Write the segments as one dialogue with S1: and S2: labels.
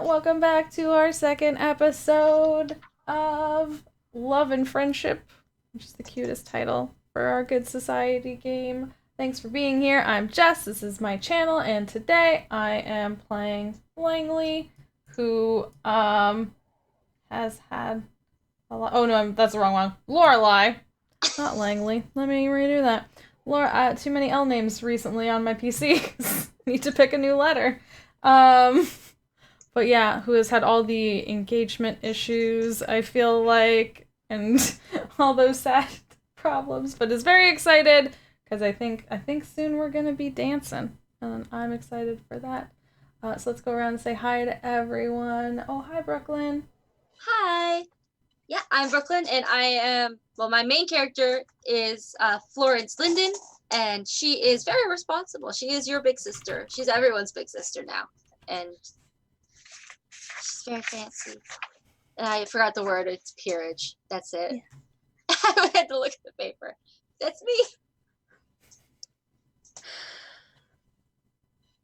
S1: Welcome back to our second episode of Love and Friendship, which is the cutest title for our Good Society game. Thanks for being here. I'm Jess, this is my channel, and today I am playing Langley, who has had a lot. Oh no, that's the wrong one. Lorelei, not Langley. Let me redo that. Too many L names recently on my PC. Need to pick a new letter. But yeah, who has had all the engagement issues, I feel like, and all those sad problems, but is very excited because I think soon we're gonna be dancing, and I'm excited for that. So let's go around and say hi to everyone. Oh, hi, Brooklyn.
S2: Hi. Yeah, I'm Brooklyn, and my main character is Florence Linden, and she is very responsible. She is your big sister. She's everyone's big sister now, and she's very fancy. And I forgot the word. It's peerage. That's it. Yeah. I had to look at the paper. That's me.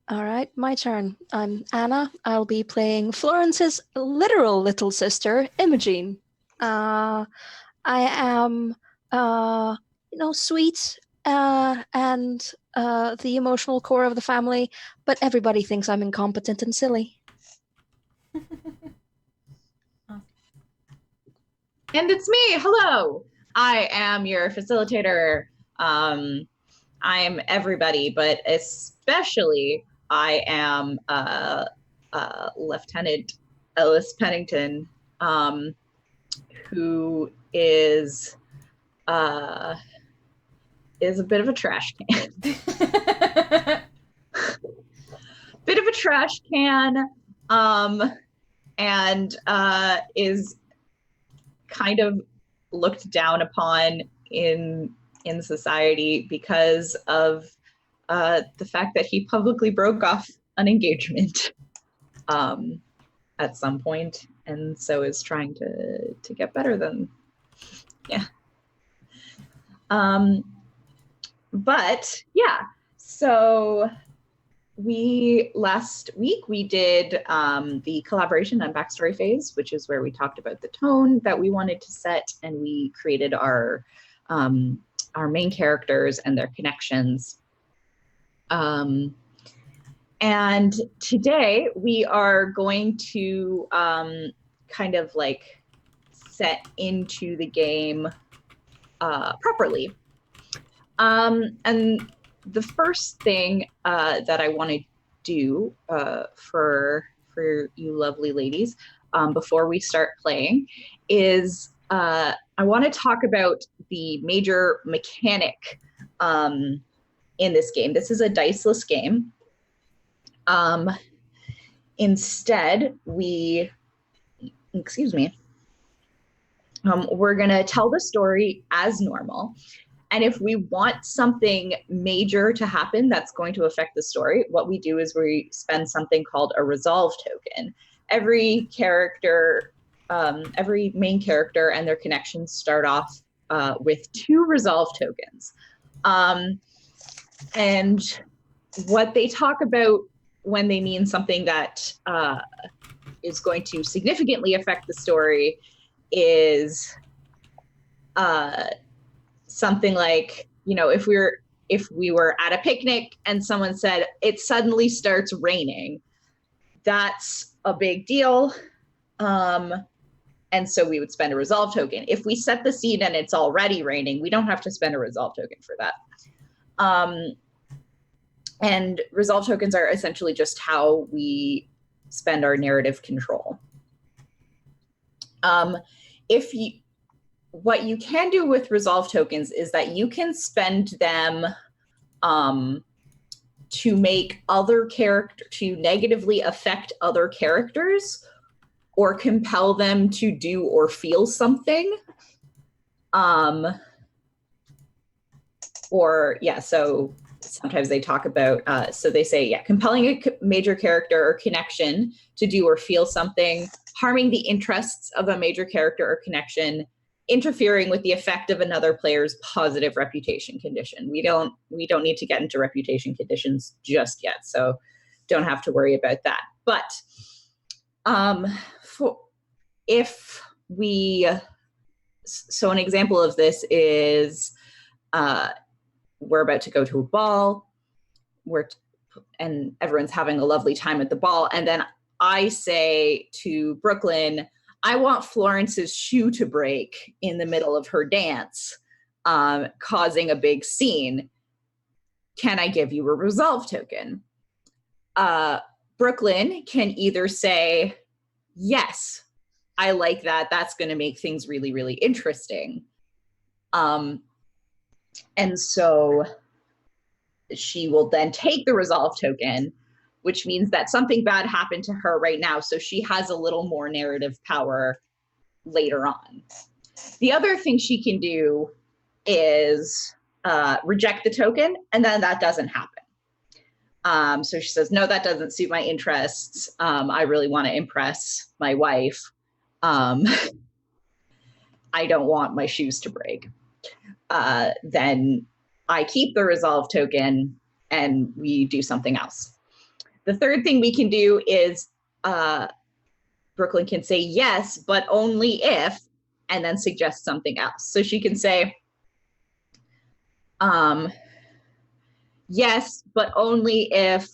S3: All right, my turn. I'm Anna. I'll be playing Florence's literal little sister, Imogene. I am, sweet and the emotional core of the family, but everybody thinks I'm incompetent and silly.
S4: And it's me. Hello. I am your facilitator. I'm everybody, but especially I am Lieutenant Ellis Pennington, who is a bit of a trash can. Bit of a trash can, and is kind of looked down upon in society because of the fact that he publicly broke off an engagement at some point, and so is trying to get better than, yeah. But yeah, so last week we did the collaboration and backstory phase, which is where we talked about the tone that we wanted to set, and we created our main characters and their connections. And today we are going to kind of like set into the game properly. And the first thing that I want to do for you lovely ladies before we start playing is I want to talk about the major mechanic in this game. This is a diceless game. Instead, we're going to tell the story as normal. And if we want something major to happen that's going to affect the story, what we do is we spend something called a resolve token. Every character, every main character and their connections start off with 2 resolve tokens. And what they talk about when they mean something that is going to significantly affect the story is something like, if we were at a picnic and someone said it suddenly starts raining, that's a big deal. And so we would spend a resolve token. If we set the scene and it's already raining, we don't have to spend a resolve token for that. And resolve tokens are essentially just how we spend our narrative control. What you can do with resolve tokens is that you can spend them to make to negatively affect other characters or compel them to do or feel something. So sometimes they talk about, so they say, compelling a major character or connection to do or feel something, harming the interests of a major character or connection, interfering with the effect of another player's positive reputation condition. We don't need to get into reputation conditions just yet, so don't have to worry about that. But For if we, so an example of this is we're about to go to a ball, and everyone's having a lovely time at the ball, and then I say to Brooklyn, I want Florence's shoe to break in the middle of her dance, causing a big scene. Can I give you a resolve token? Brooklyn can either say, yes, I like that. That's going to make things really, really interesting. And so she will then take the resolve token, which means that something bad happened to her right now. So she has a little more narrative power later on. The other thing she can do is reject the token, and then that doesn't happen. So she says, no, that doesn't suit my interests. I really want to impress my wife. I don't want my shoes to break. Then I keep the resolve token and we do something else. The third thing we can do is Brooklyn can say yes, but only if, and then suggest something else. So she can say, yes, but only if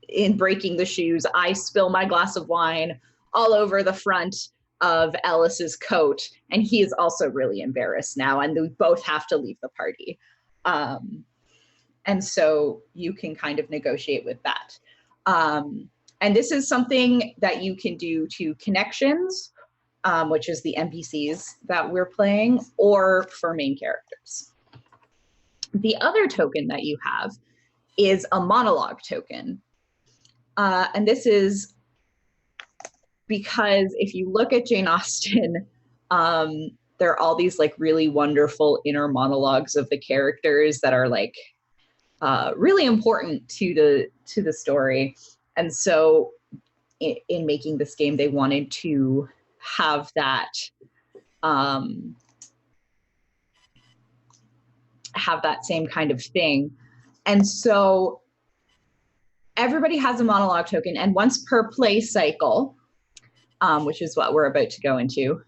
S4: in breaking the shoes, I spill my glass of wine all over the front of Ellis's coat, and he is also really embarrassed now, and we both have to leave the party. And so you can kind of negotiate with that. And this is something that you can do to connections, which is the NPCs that we're playing, or for main characters. The other token that you have is a monologue token. And this is because if you look at Jane Austen, there are all these like really wonderful inner monologues of the characters that are like really important to the story. And so in making this game, they wanted to have that same kind of thing. And so everybody has a monologue token, and once per play cycle, which is what we're about to go into,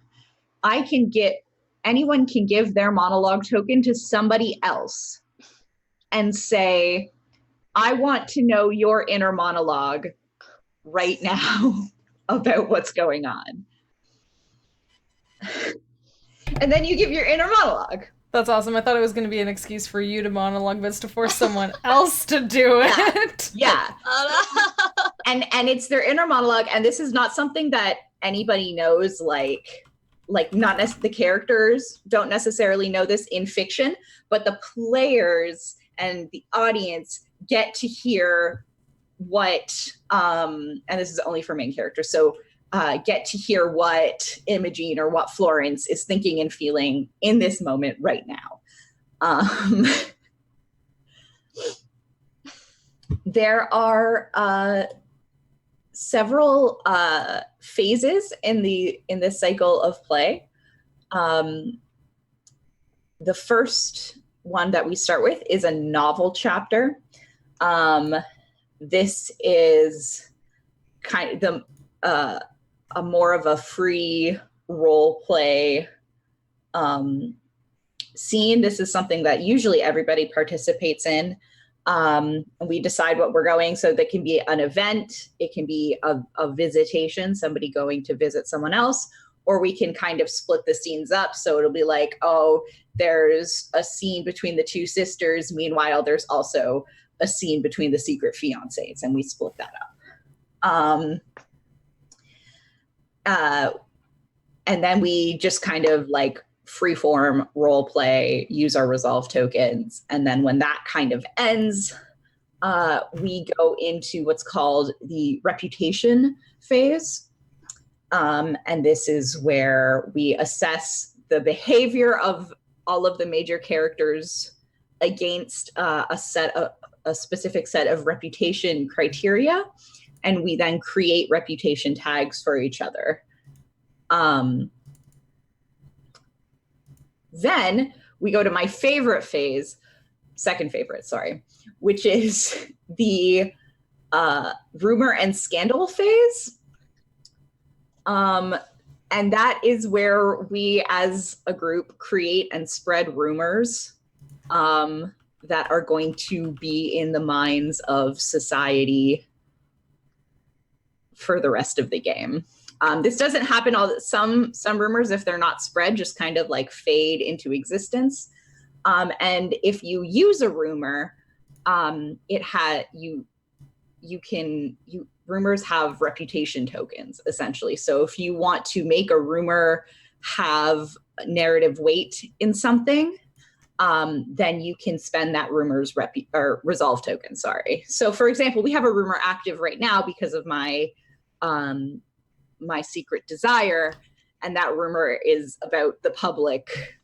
S4: anyone can give their monologue token to somebody else and say, I want to know your inner monologue right now about what's going on. And then you give your inner monologue.
S1: That's awesome. I thought it was going to be an excuse for you to monologue, but it's to force someone else to do it.
S4: Yeah. And it's their inner monologue, and this is not something that anybody knows, like the characters don't necessarily know this in fiction, but the players and the audience get to hear what, and this is only for main characters, so get to hear what Imogen or what Florence is thinking and feeling in this moment right now. There are several phases in this cycle of play. The first one that we start with is a novel chapter. This is kind of a more of a free role play scene. This is something that usually everybody participates in. We decide what we're going, so that can be an event, it can be a visitation, somebody going to visit someone else, or we can kind of split the scenes up. So it'll be like, oh, there's a scene between the two sisters, meanwhile there's also a scene between the secret fiancés, and we split that up. And then we just kind of like freeform role play, use our resolve tokens, and then when that kind of ends, we go into what's called the reputation phase. And this is where we assess the behavior of all of the major characters against a specific set of reputation criteria, and we then create reputation tags for each other. Then we go to my favorite phase, second favorite, sorry, which is the rumor and scandal phase. And that is where we as a group create and spread rumors that are going to be in the minds of society for the rest of the game. This doesn't happen some rumors, if they're not spread, just kind of like fade into existence. And if you use a rumor, rumors have reputation tokens, essentially. So if you want to make a rumor have narrative weight in something, then you can spend that rumor's resolve token, sorry. So for example, we have a rumor active right now because of my secret desire, and that rumor is about the public,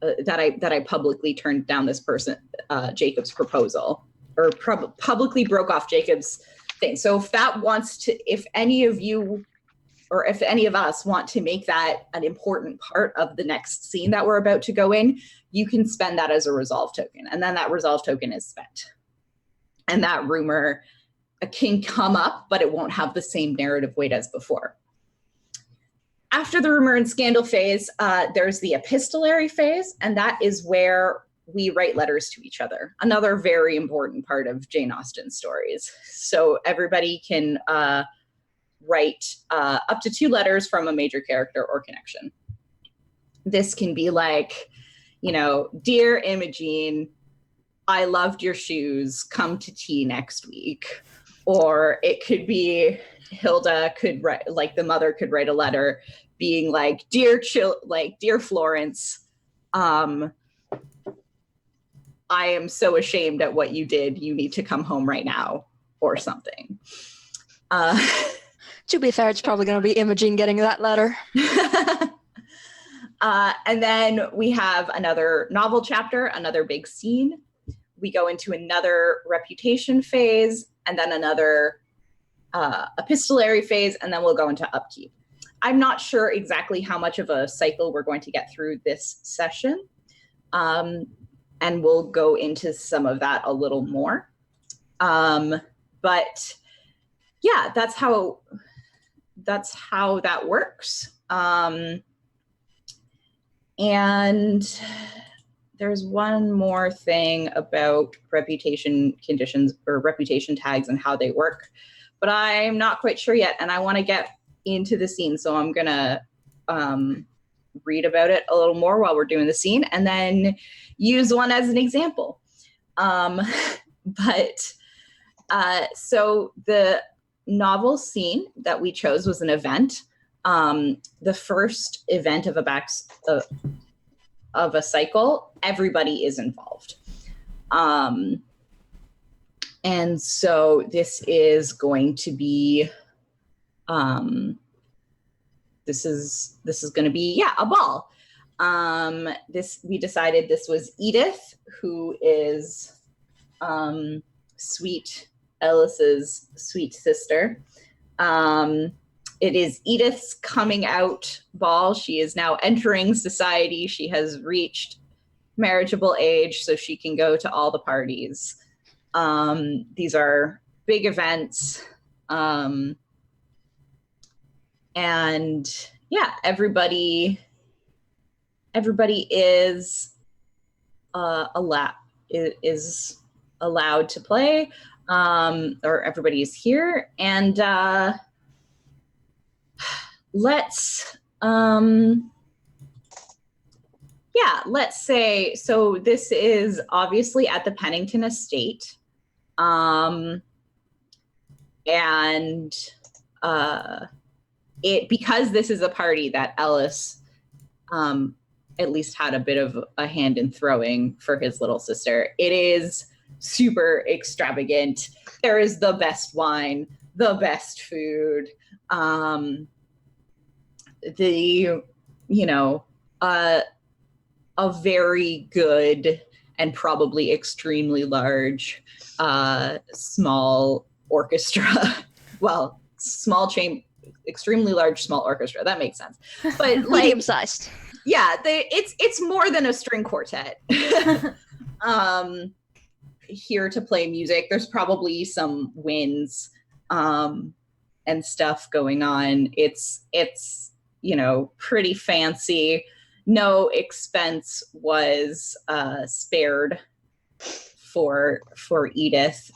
S4: that I publicly turned down this person, Jacob's proposal, or publicly broke off Jacob's thing. So if any of you, or if any of us want to make that an important part of the next scene that we're about to go in, you can spend that as a resolve token. And then that resolve token is spent. And that rumor can come up, but it won't have the same narrative weight as before. After the rumor and scandal phase, there's the epistolary phase, and that is where we write letters to each other. Another very important part of Jane Austen's stories. So everybody can write up to 2 letters from a major character or connection. This can be like, Dear Imogene, I loved your shoes, come to tea next week. Or it could be Hilda could write, like the mother could write a letter being like, Dear Florence, I am so ashamed at what you did. You need to come home right now, or something.
S3: To be fair, it's probably going to be Imogen getting that letter.
S4: And then we have another novel chapter, another big scene. We go into another reputation phase, and then another epistolary phase, and then we'll go into upkeep. I'm not sure exactly how much of a cycle we're going to get through this session. And we'll go into some of that a little more. But yeah, that's how that works. And there's one more thing about reputation conditions or reputation tags and how they work, but I'm not quite sure yet. And I want to get into the scene. So I'm going to read about it a little more while we're doing the scene, and then use one as an example. So the novel scene that we chose was an event. The first event of a cycle, everybody is involved. And so this is going to be, this is going to be, a ball. We decided this was Edith, who is Ellis's sweet sister. It is Edith's coming out ball. She is now entering society. She has reached marriageable age, so she can go to all the parties. These are big events. And yeah, everybody is allowed to play, or everybody is here. And let's say, so this is obviously at the Pennington estate. Because this is a party that Ellis at least had a bit of a hand in throwing for his little sister, it is super extravagant. There is the best wine, the best food, a very good and probably extremely large small orchestra. Well, extremely large small orchestra. That makes sense. But
S3: medium-sized.
S4: Yeah, it's more than a string quartet. here to play music. There's probably some winds and stuff going on. It's pretty fancy. No expense was spared for Edith.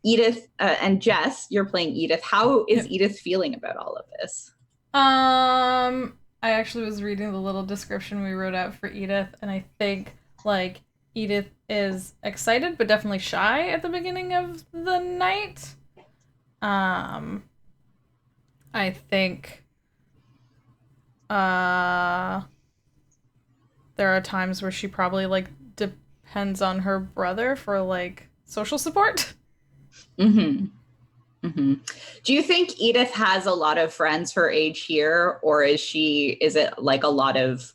S4: Edith and Jess, you're playing Edith. How is Edith feeling about all of this?
S1: I actually was reading the little description we wrote out for Edith, and I think like Edith is excited but definitely shy at the beginning of the night. I think there are times where she probably like depends on her brother for like social support.
S4: Mm-hmm. Mm-hmm. Do you think Edith has a lot of friends her age here, or is it like a lot of,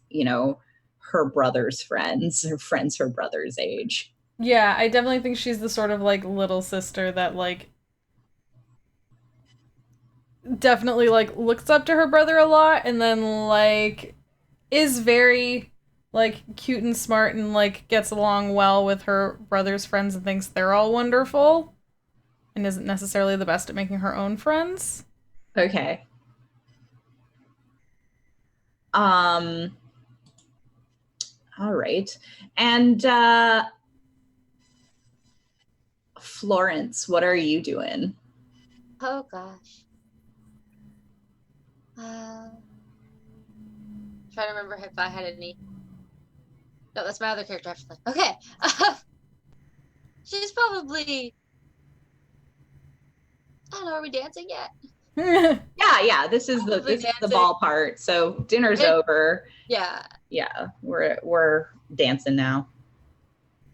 S4: her brother's friends, or friends her brother's age?
S1: Yeah, I definitely think she's the sort of like little sister that like definitely like looks up to her brother a lot, and then like is very like cute and smart and like gets along well with her brother's friends and thinks they're all wonderful, and isn't necessarily the best at making her own friends.
S4: Okay. All right. And Florence, what are you doing?
S2: Oh gosh. Trying to remember if I had any. No, that's my other character I have to play. Okay. She's probably. I don't know. Are we dancing yet?
S4: Yeah. This is the ball part. So dinner's over.
S2: Yeah.
S4: Yeah, we're dancing now.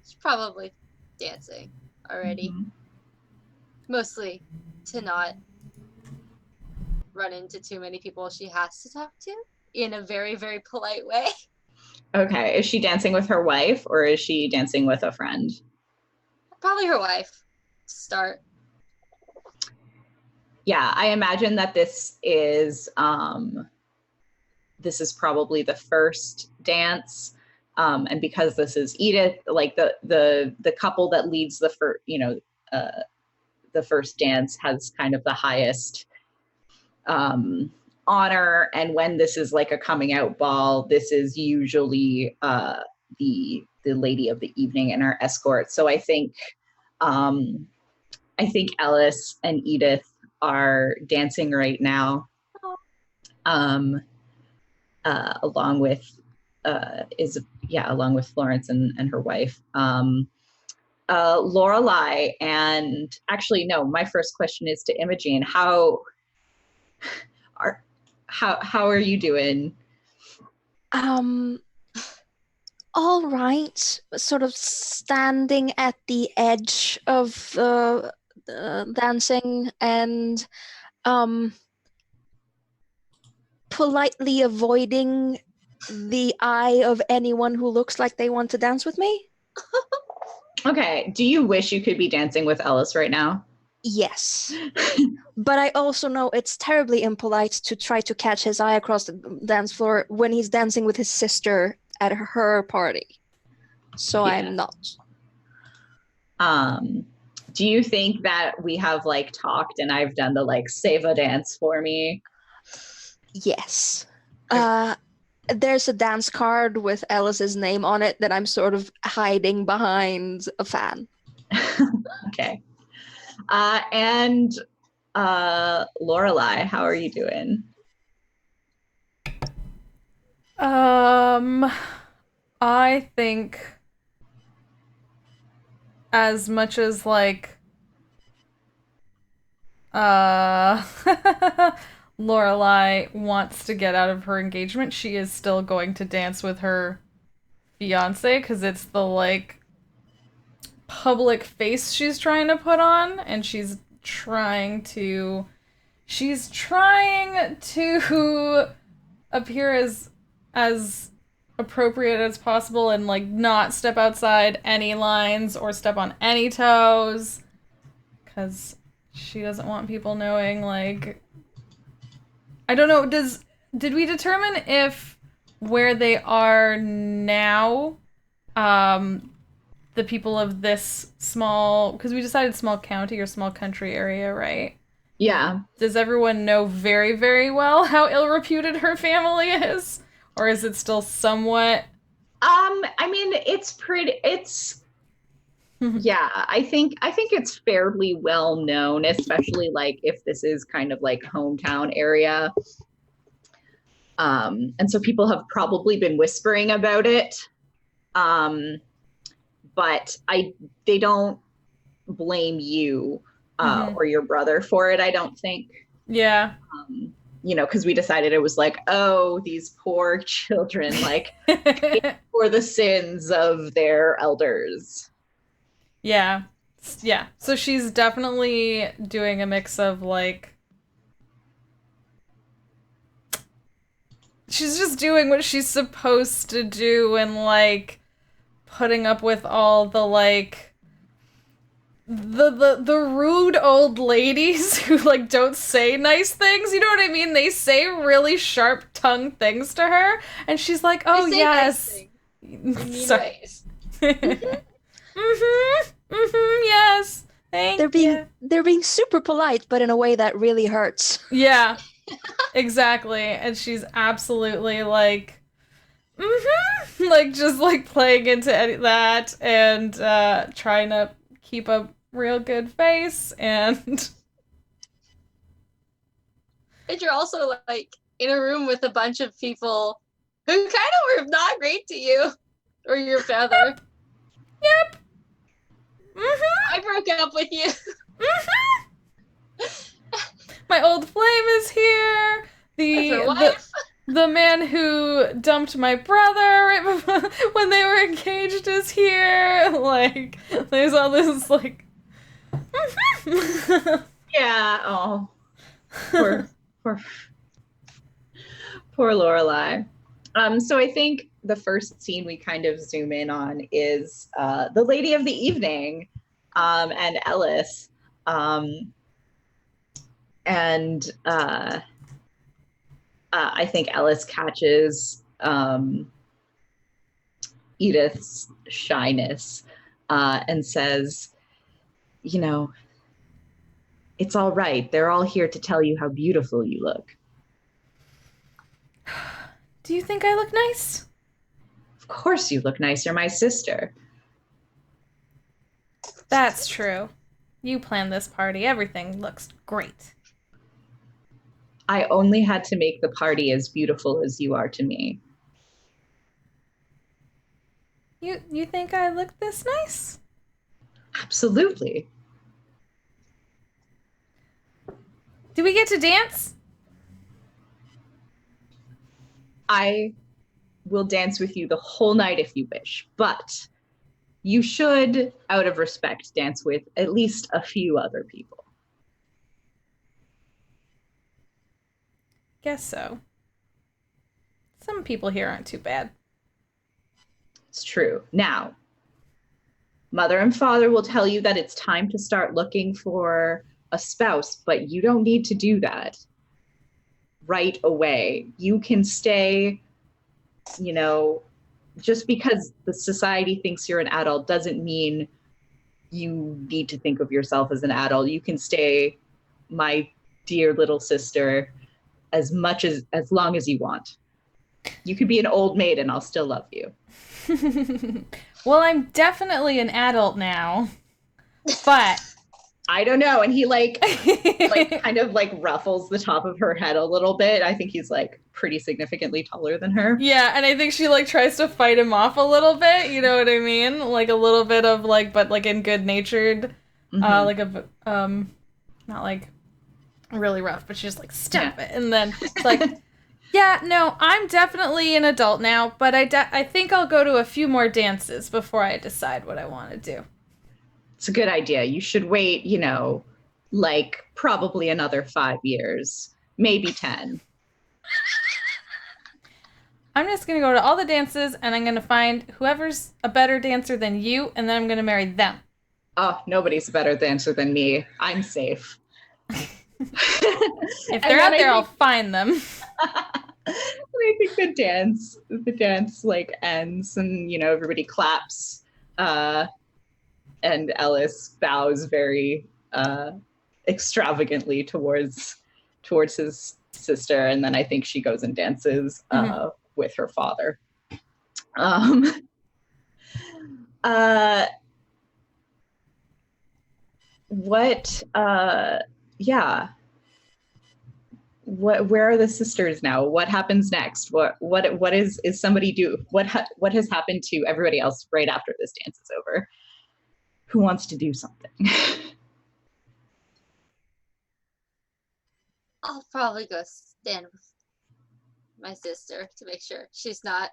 S2: She's probably dancing already.
S4: Mm-hmm.
S2: Mostly to not run into too many people she has to talk to in a very, very polite way.
S4: Okay. Is she dancing with her wife, or is she dancing with a friend?
S2: Probably her wife to start.
S4: Yeah, I imagine that this is probably the first dance. And because this is Edith, like the couple that leads the first dance has kind of the highest honor. And when this is like a coming out ball, this is usually the lady of the evening and our escort. So I think Ellis and Edith are dancing right now, along with Florence and her wife. Lorelai, and actually no, my first question is to Imogen. How are you doing?
S3: All right, sort of standing at the edge of dancing and politely avoiding the eye of anyone who looks like they want to dance with me.
S4: Okay, do you wish you could be dancing with Ellis right now?
S3: Yes. But I also know it's terribly impolite to try to catch his eye across the dance floor when he's dancing with his sister at her party. So yeah. I'm not.
S4: Do you think that we have like talked and I've done the like save a dance for me?
S3: Yes. There's a dance card with Ellis's name on it that I'm sort of hiding behind a fan.
S4: Okay. And Lorelai, how are you doing?
S1: I think as much as like Lorelai wants to get out of her engagement, she is still going to dance with her fiance because it's the like public face she's trying to put on, and she's trying to appear as appropriate as possible and like not step outside any lines or step on any toes, because she doesn't want people knowing. Like, I don't know, did we determine if where they are now, the people of this small, because we decided small county or small country area, right?
S4: Yeah.
S1: Does everyone know very, very well how ill-reputed her family is? Or is it still somewhat...
S4: I mean, yeah, I think it's fairly well known, especially like if this is kind of like hometown area. And so people have probably been whispering about it. But they don't blame you or your brother for it, I don't think.
S1: Yeah.
S4: You know, because we decided it was like, oh, these poor children, like, for the sins of their elders.
S1: Yeah. Yeah. So she's definitely doing a mix of, like... She's just doing what she's supposed to do and, like, putting up with all the, like... The rude old ladies who, like, don't say nice things, you know what I mean? They say really sharp-tongued things to her, and she's like, oh, yes.
S2: Nice
S1: Sorry. Yes. Thank you.
S3: They're being super polite, but in a way that really hurts.
S1: Yeah, exactly. And she's absolutely, like, like, just, like, playing into that and trying to keep a real good face, and
S2: you're also like in a room with a bunch of people who kind of were not great to you or your father.
S1: Yep.
S2: I broke up with you.
S1: My old flame is here. The man who dumped my brother when they were engaged is here. Like, there's all this, like...
S4: Yeah, oh. Poor Lorelai. So I think the first scene we kind of zoom in on is the lady of the evening, and Ellis. I think Ellis catches Edith's shyness and says, you know, it's all right. They're all here to tell you how beautiful you look.
S1: Do you think I look nice?
S4: Of course you look nice. You're my sister.
S1: That's true. You planned this party. Everything looks great.
S4: I only had to make the party as beautiful as you are to me.
S1: You think I look this nice?
S4: Absolutely.
S1: Do we get to dance?
S4: I will dance with you the whole night if you wish, but you should, out of respect, dance with at least a few other people.
S1: Guess so. Some people here aren't too bad.
S4: It's true. Now, mother and father will tell you that it's time to start looking for a spouse, but you don't need to do that right away. You can stay, you know, just because the society thinks you're an adult doesn't mean you need to think of yourself as an adult. You can stay my dear little sister as long as you want. You could be an old maid and I'll still love you.
S1: Well, I'm definitely an adult now, but
S4: I don't know. And he like kind of like ruffles the top of her head a little bit. I think he's like pretty significantly taller than her.
S1: yeah, and I think she like tries to fight him off a little bit. You know what I mean? Like a little bit of like, but like in good natured, like a not like really rough, but she just like stop it, and then it's like. Yeah, no, I'm definitely an adult now, but I think I'll go to a few more dances before I decide what I want to do.
S4: It's a good idea. You should wait, you know, like probably another 5 years, maybe 10.
S1: I'm just going to go to all the dances, and I'm going to find whoever's a better dancer than you, and then I'm going to marry them.
S4: Oh, nobody's a better dancer than me. I'm safe.
S1: If they're out there, I'll find them.
S4: I think the dance like ends, and you know everybody claps and Ellis bows very extravagantly towards his sister, and then I think she goes and dances with her father. Where are the sisters now? What happens next? What is somebody do? What has happened to everybody else right after this dance is over? Who wants to do something?
S2: I'll probably go stand with my sister to make sure she's not.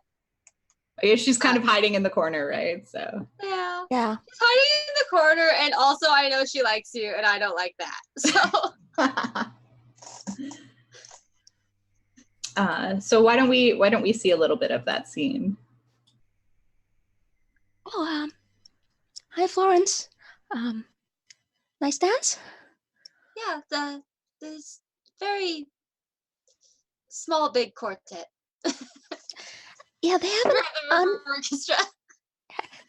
S4: Yeah, she's kind of hiding in the corner, right? So
S2: Yeah.
S3: Yeah.
S2: She's hiding in the corner, and also I know she likes you, and I don't like that. So.
S4: So why don't we see a little bit of that scene?
S3: Oh, hi Florence. Nice dance?
S2: Yeah, this very small big quartet.
S3: Yeah, they have
S2: orchestra.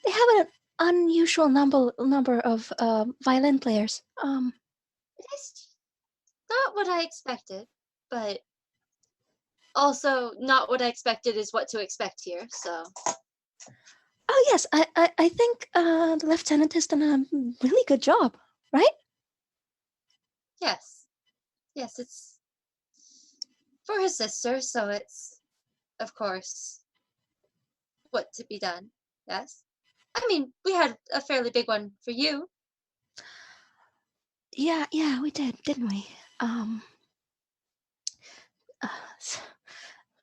S3: they have an unusual number of violin players.
S2: It's not what I expected, but also not what I expected is what to expect here. So.
S3: Oh yes, I think the lieutenant has done a really good job, right?
S2: Yes, it's for his sister, so it's, of course, what to be done. Yes, I mean we had a fairly big one for you.
S3: Yeah, we did, didn't we?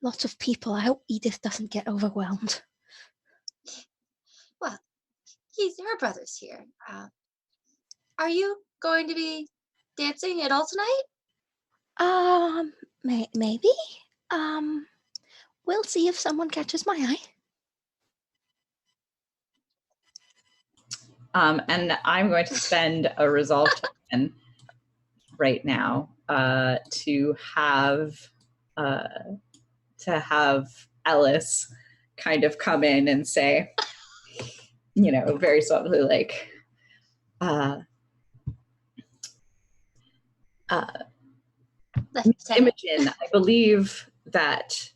S3: Lots of people. I hope Edith doesn't get overwhelmed.
S2: Well, her brother's here. Are you going to be dancing at all tonight?
S3: Maybe. We'll see if someone catches my eye.
S4: And I'm going to spend a resolve token right now to have Ellis kind of come in and say, very softly, like, Miss Imogen, I believe that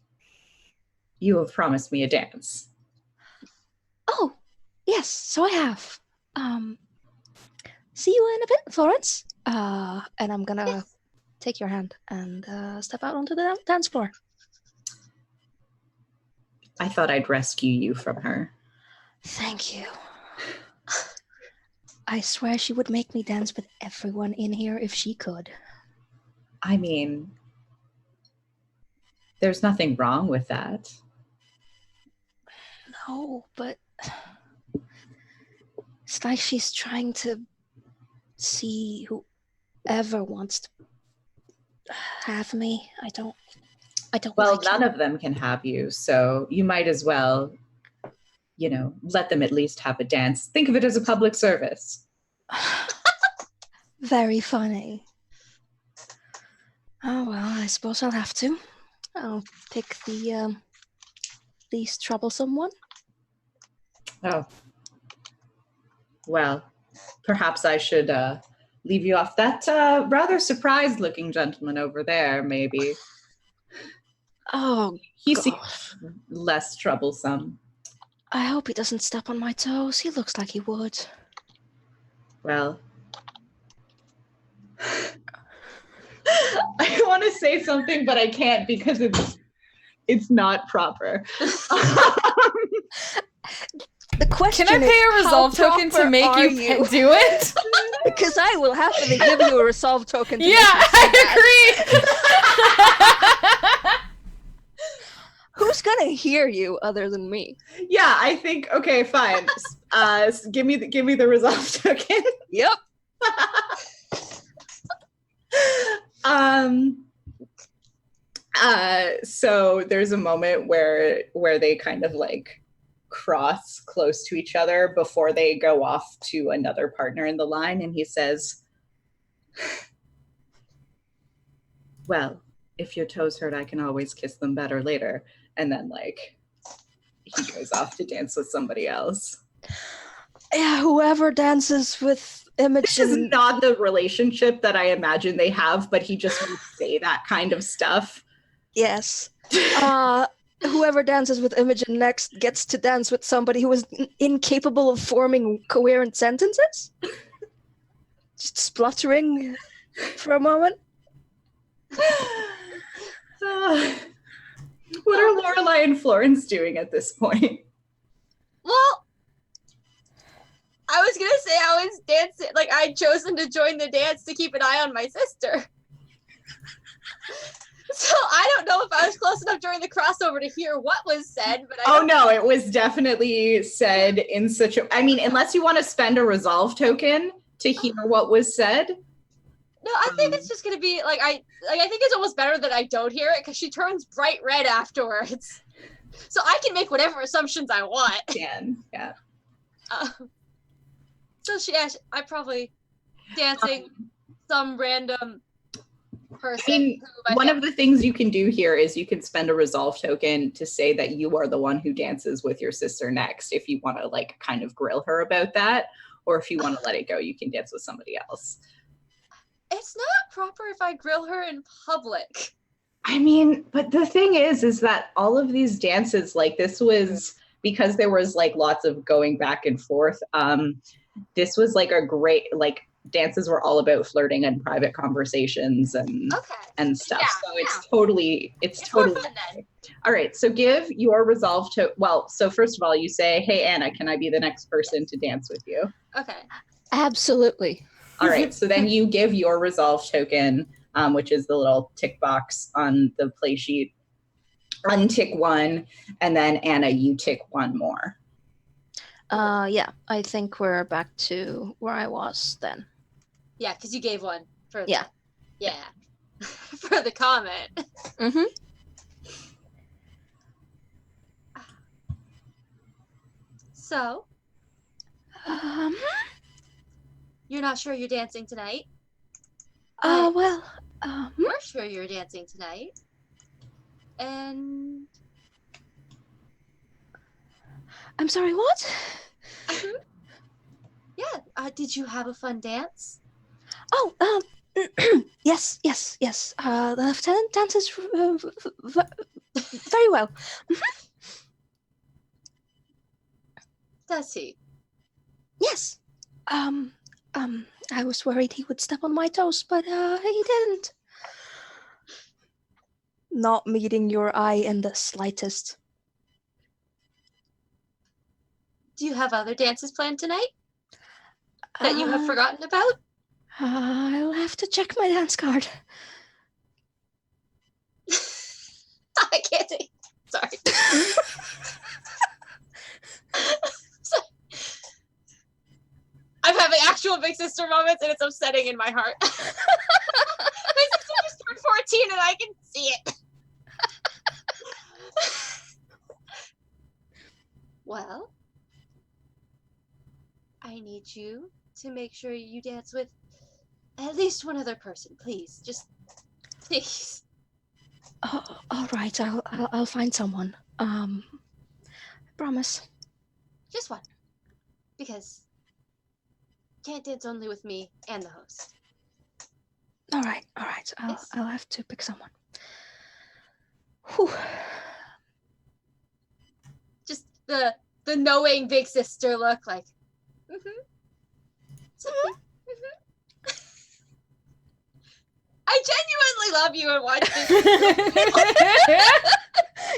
S4: you have promised me a dance.
S3: Oh, yes, so I have. See you in a bit, Florence. And I'm gonna take your hand and step out onto the dance floor.
S4: I thought I'd rescue you from her.
S3: Thank you. I swear she would make me dance with everyone in here if she could.
S4: I mean, there's nothing wrong with that.
S3: No, but it's like she's trying to see whoever wants to have me. I don't
S4: Well,
S3: like
S4: none of them can have you, so you might as well, let them at least have a dance. Think of it as a public service.
S3: Very funny. Oh, well, I suppose I'll have to. I'll pick the least troublesome one.
S4: Oh. Well, perhaps I should leave you off. That rather surprised-looking gentleman over there, maybe.
S3: Oh,
S4: he seems less troublesome.
S3: I hope he doesn't step on my toes. He looks like he would.
S4: Well, I want to say something, but I can't because it's not proper.
S3: The question
S1: Can I pay a resolve token to make you do it?
S3: Because I will happily give you a resolve token to
S1: yeah,
S3: make you say
S1: I agree.
S3: Who's gonna hear you other than me?
S4: Yeah, I think, okay, fine. Give me the resolve token.
S3: Yep.
S4: So there's a moment where they kind of like cross close to each other before they go off to another partner in the line, and he says, well, if your toes hurt, I can always kiss them better later. And then like he goes off to dance with somebody else.
S3: Yeah, whoever dances with
S4: This
S3: Imogen.
S4: is not the relationship that I imagine they have, but he just would say that kind of stuff.
S3: Yes. Whoever dances with Imogen next gets to dance with somebody who is incapable of forming coherent sentences. Just spluttering for a moment.
S4: What are Lorelai and Florence doing at this point?
S2: Well, I was gonna say I was dancing, like I'd chosen to join the dance to keep an eye on my sister. So I don't know if I was close enough during the crossover to hear what was said, but
S4: Oh no, it was definitely said in such a, I mean, unless you want to spend a resolve token to hear what was said.
S2: No, I think it's just gonna be like I think it's almost better that I don't hear it because she turns bright red afterwards. So I can make whatever assumptions I want.
S4: Yeah.
S2: So I probably dancing some random person.
S4: I mean, one of the things you can do here is you can spend a resolve token to say that you are the one who dances with your sister next, if you want to like kind of grill her about that, or if you want to let it go, you can dance with somebody else.
S2: It's not proper if I grill her in public.
S4: I mean, but the thing is that all of these dances, like this was, because there was like lots of going back and forth, this was like a great, like dances were all about flirting and private conversations and stuff.
S2: Yeah,
S4: so it's totally
S2: more fun then.
S4: All right, so give your resolve to, well, so first of all, you say, hey, Anna, can I be the next person to dance with you?
S2: Okay.
S3: Absolutely.
S4: All right, so then you give your resolve token, which is the little tick box on the play sheet. Untick one, and then Anna, you tick one more.
S3: Yeah, I think we're back to where I was then.
S2: Yeah, because you gave one for
S3: Yeah.
S2: for the comment.
S3: Mm-hmm.
S2: So, you're not sure you're dancing tonight?
S3: Well,
S2: We're sure you're dancing tonight. And
S3: I'm sorry, what?
S2: yeah, did you have a fun dance?
S3: Oh, yes. The lieutenant dances very well.
S2: Does he?
S3: Yes. I was worried he would step on my toes, but he didn't. Not meeting your eye in the slightest.
S2: Do you have other dances planned tonight that you have forgotten about?
S3: I'll have to check my dance card.
S2: I can't take. Sorry. I'm having actual big sister moments, and it's upsetting in my heart. My sister just turned 14, and I can see it. Well, I need you to make sure you dance with at least one other person, please. Just please.
S3: Oh, all right, I'll find someone. I promise.
S2: Just one. Because you can't dance only with me and the host.
S3: All right.
S2: Yes.
S3: I'll have to pick someone. Whew.
S2: Just the knowing big sister look, like, I genuinely love you and watch this.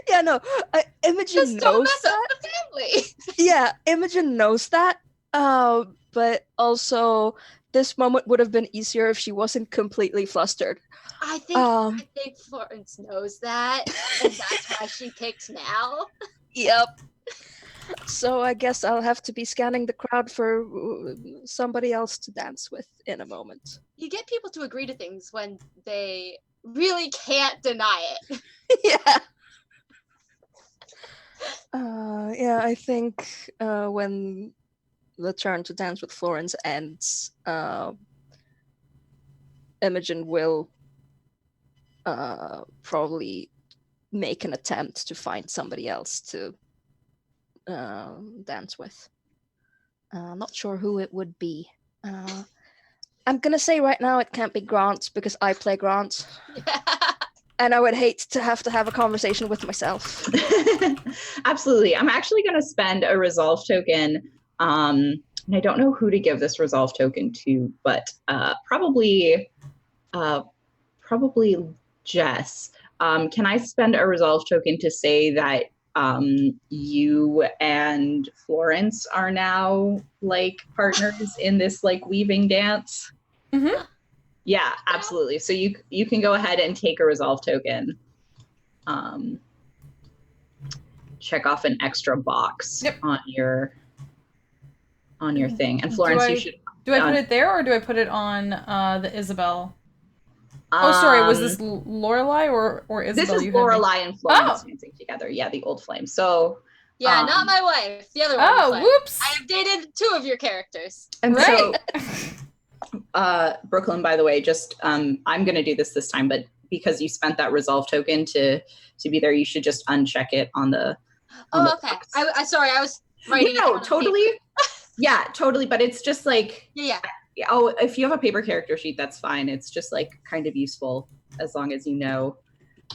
S3: Yeah, no, Imogen
S2: Just don't
S3: knows
S2: mess
S3: that.
S2: up the family.
S3: Yeah, Imogen knows that. But also, this moment would have been easier if she wasn't completely flustered.
S2: I think Florence knows that, and that's why she picked now.
S3: Yep. So I guess I'll have to be scanning the crowd for somebody else to dance with in a moment.
S2: You get people to agree to things when they really can't deny it.
S3: Yeah. Yeah, I think when the turn to dance with Florence ends, Imogen will probably make an attempt to find somebody else to dance with. Not sure who it would be. I'm gonna say right now it can't be Grant because I play Grant. And I would hate to have a conversation with myself.
S4: Absolutely. I'm actually going to spend a resolve token. And I don't know who to give this resolve token to, but probably Jess. Can I spend a resolve token to say that you and Florence are now like partners in this like weaving dance?
S1: Mm-hmm.
S4: Yeah, absolutely. So you can go ahead and take a resolve token. Check off an extra box on your thing. And Florence, you should.
S1: Do I put it there or do I put it on the Isabel? Oh, sorry. Was this Lorelai or Isabel?
S4: This is Lorelai and Florence dancing together. Yeah, the old flame. So.
S2: Yeah, not my wife. The other one.
S1: Oh, whoops!
S2: I have dated 2 of your characters.
S4: And so. Brooklyn, by the way, just I'm going to do this time, but because you spent that resolve token to be there, you should just uncheck it on the.
S2: Okay. I sorry, I was writing.
S4: No, totally. Yeah, totally. But it's just like.
S2: Yeah.
S4: Oh, if you have a paper character sheet, that's fine. It's just like kind of useful as long as you know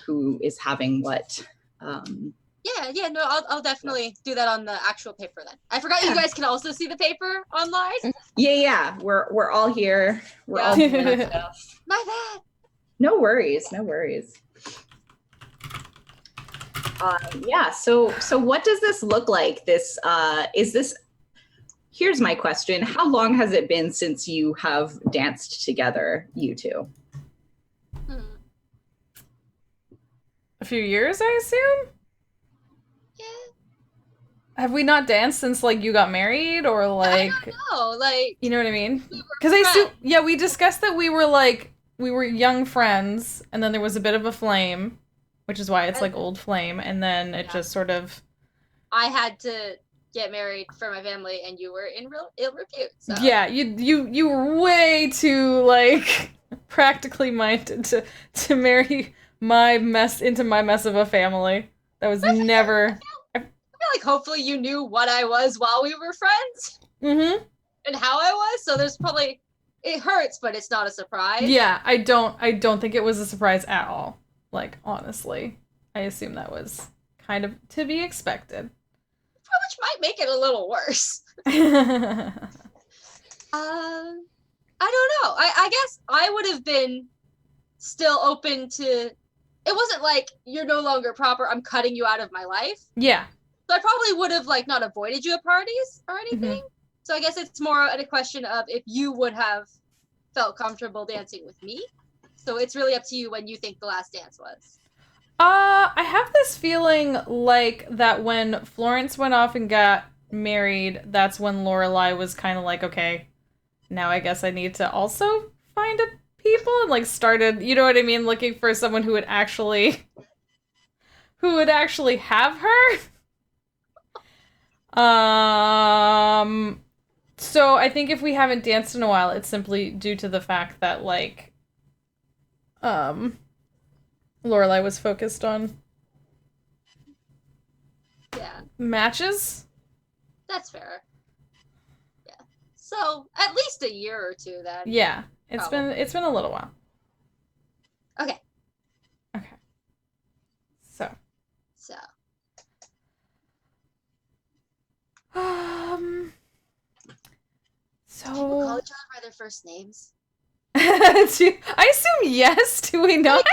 S4: who is having what.
S2: Yeah, no, I'll definitely do that on the actual paper then. I forgot you guys can also see the paper online. Yeah,
S4: we're all here. We're all doing stuff.
S2: My bad.
S4: No worries. Yeah, so what does this look like? This is this. Here's my question: how long has it been since you have danced together, you two?
S1: A few years, I assume.
S2: Yeah.
S1: Have we not danced since like you got married or like?
S2: I don't know, like.
S1: You know what I mean? Because I assume, yeah, we discussed that we were young friends, and then there was a bit of a flame, which is why it's like old flame, and then it just sort of.
S2: I had to get married for my family, and you were in real ill repute. So.
S1: Yeah, you were way too like practically minded to marry my mess of a family. That was never.
S2: I feel like hopefully you knew what I was while we were friends.
S1: Mm-hmm.
S2: And how I was, so there's probably it hurts, but it's not a surprise.
S1: Yeah, I don't think it was a surprise at all. Like honestly, I assume that was kind of to be expected.
S2: Which might make it a little worse. I don't know. I guess I would have been still open to. It wasn't like you're no longer proper. I'm cutting you out of my life.
S1: Yeah.
S2: So I probably would have like not avoided you at parties or anything.
S1: Mm-hmm.
S2: So I guess it's more a question of if you would have felt comfortable dancing with me. So it's really up to you when you think the last dance was.
S1: I have this feeling like that when Florence went off and got married, that's when Lorelai was kind of like, okay, now I guess I need to also find a people and like started, you know what I mean, looking for someone who would actually have her. So I think if we haven't danced in a while, it's simply due to the fact that like Lorelai was focused on matches.
S2: That's fair. Yeah. So at least a year or 2 then.
S1: Yeah. It's been a little while.
S2: Okay.
S1: So.
S2: People call each other by their first names.
S1: I assume yes. Do we not?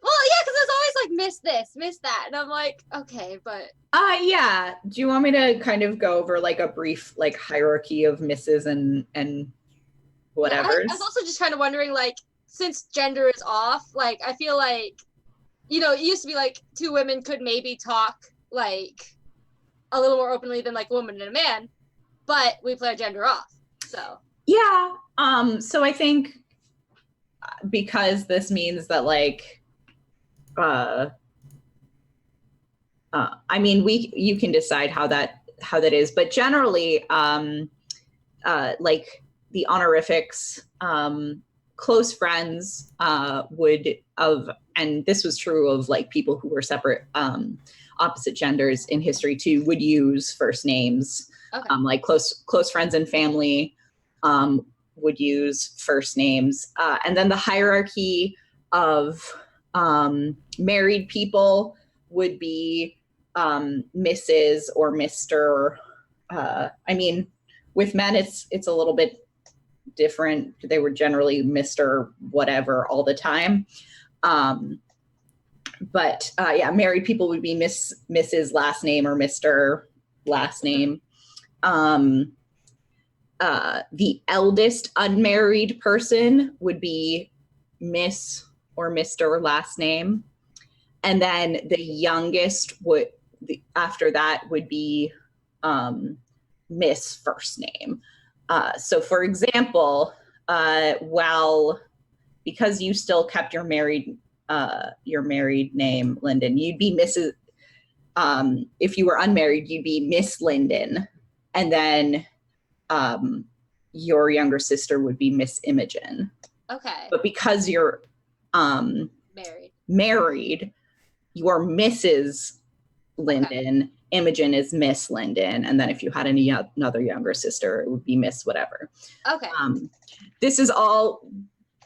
S2: Well, yeah, because there's always like miss this, miss that, and I'm like, okay, but.
S4: Yeah. Do you want me to kind of go over like a brief like hierarchy of misses and whatever?
S2: Yeah, I was also just kind of wondering, like, since gender is off, like, I feel like, it used to be like 2 women could maybe talk like a little more openly than like a woman and a man, but we play our gender off. So. Yeah.
S4: So I think because this means that like. I mean, you can decide how that is, but generally, like the honorifics, close friends and this was true of like people who were separate. opposite genders in history too would use first names.
S2: Okay.
S4: Like close friends and family would use first names. And then the hierarchy of married people would be Mrs. or Mr. I mean, with men, it's a little bit different. They were generally Mr. whatever all the time. But married people would be Mrs. last name or Mr. last name. The eldest unmarried person would be Miss or Mr. last name. And then the youngest after that would be Miss first name. So for example, because you still kept your married name, Lyndon, you'd be Mrs. If you were unmarried, you'd be Miss Lyndon. And then your younger sister would be Miss Imogen.
S2: Okay.
S4: But because you're married, you're Mrs. Lyndon. Okay. Imogen is Miss Lyndon. And then if you had another younger sister, it would be Miss whatever.
S2: Okay.
S4: This is all,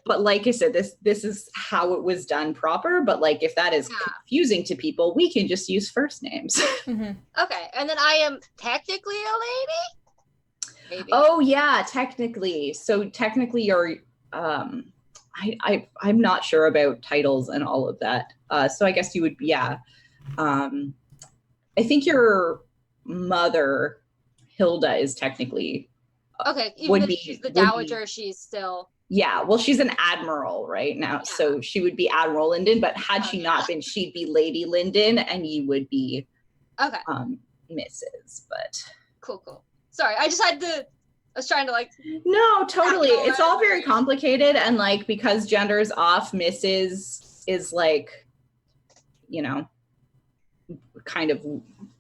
S4: but like I said, this is how it was done proper. But like, if that is confusing to people, we can just use first names.
S1: Mm-hmm.
S2: Okay. And then I am technically a lady? Maybe.
S4: Oh yeah, technically. So technically you're, I'm not sure about titles and all of that. So I guess you would, yeah. I think your mother, Hilda, is technically
S2: okay. Even if she's the dowager, she's still.
S4: Yeah, well, she's an admiral right now, so she would be Admiral Lyndon. But had she not been, she'd be Lady Lyndon, and you would be Mrs. But
S2: cool. Sorry, I was trying to like.
S4: No, totally. It's all very complicated, and like because gender is off, Mrs. is like, you know, kind of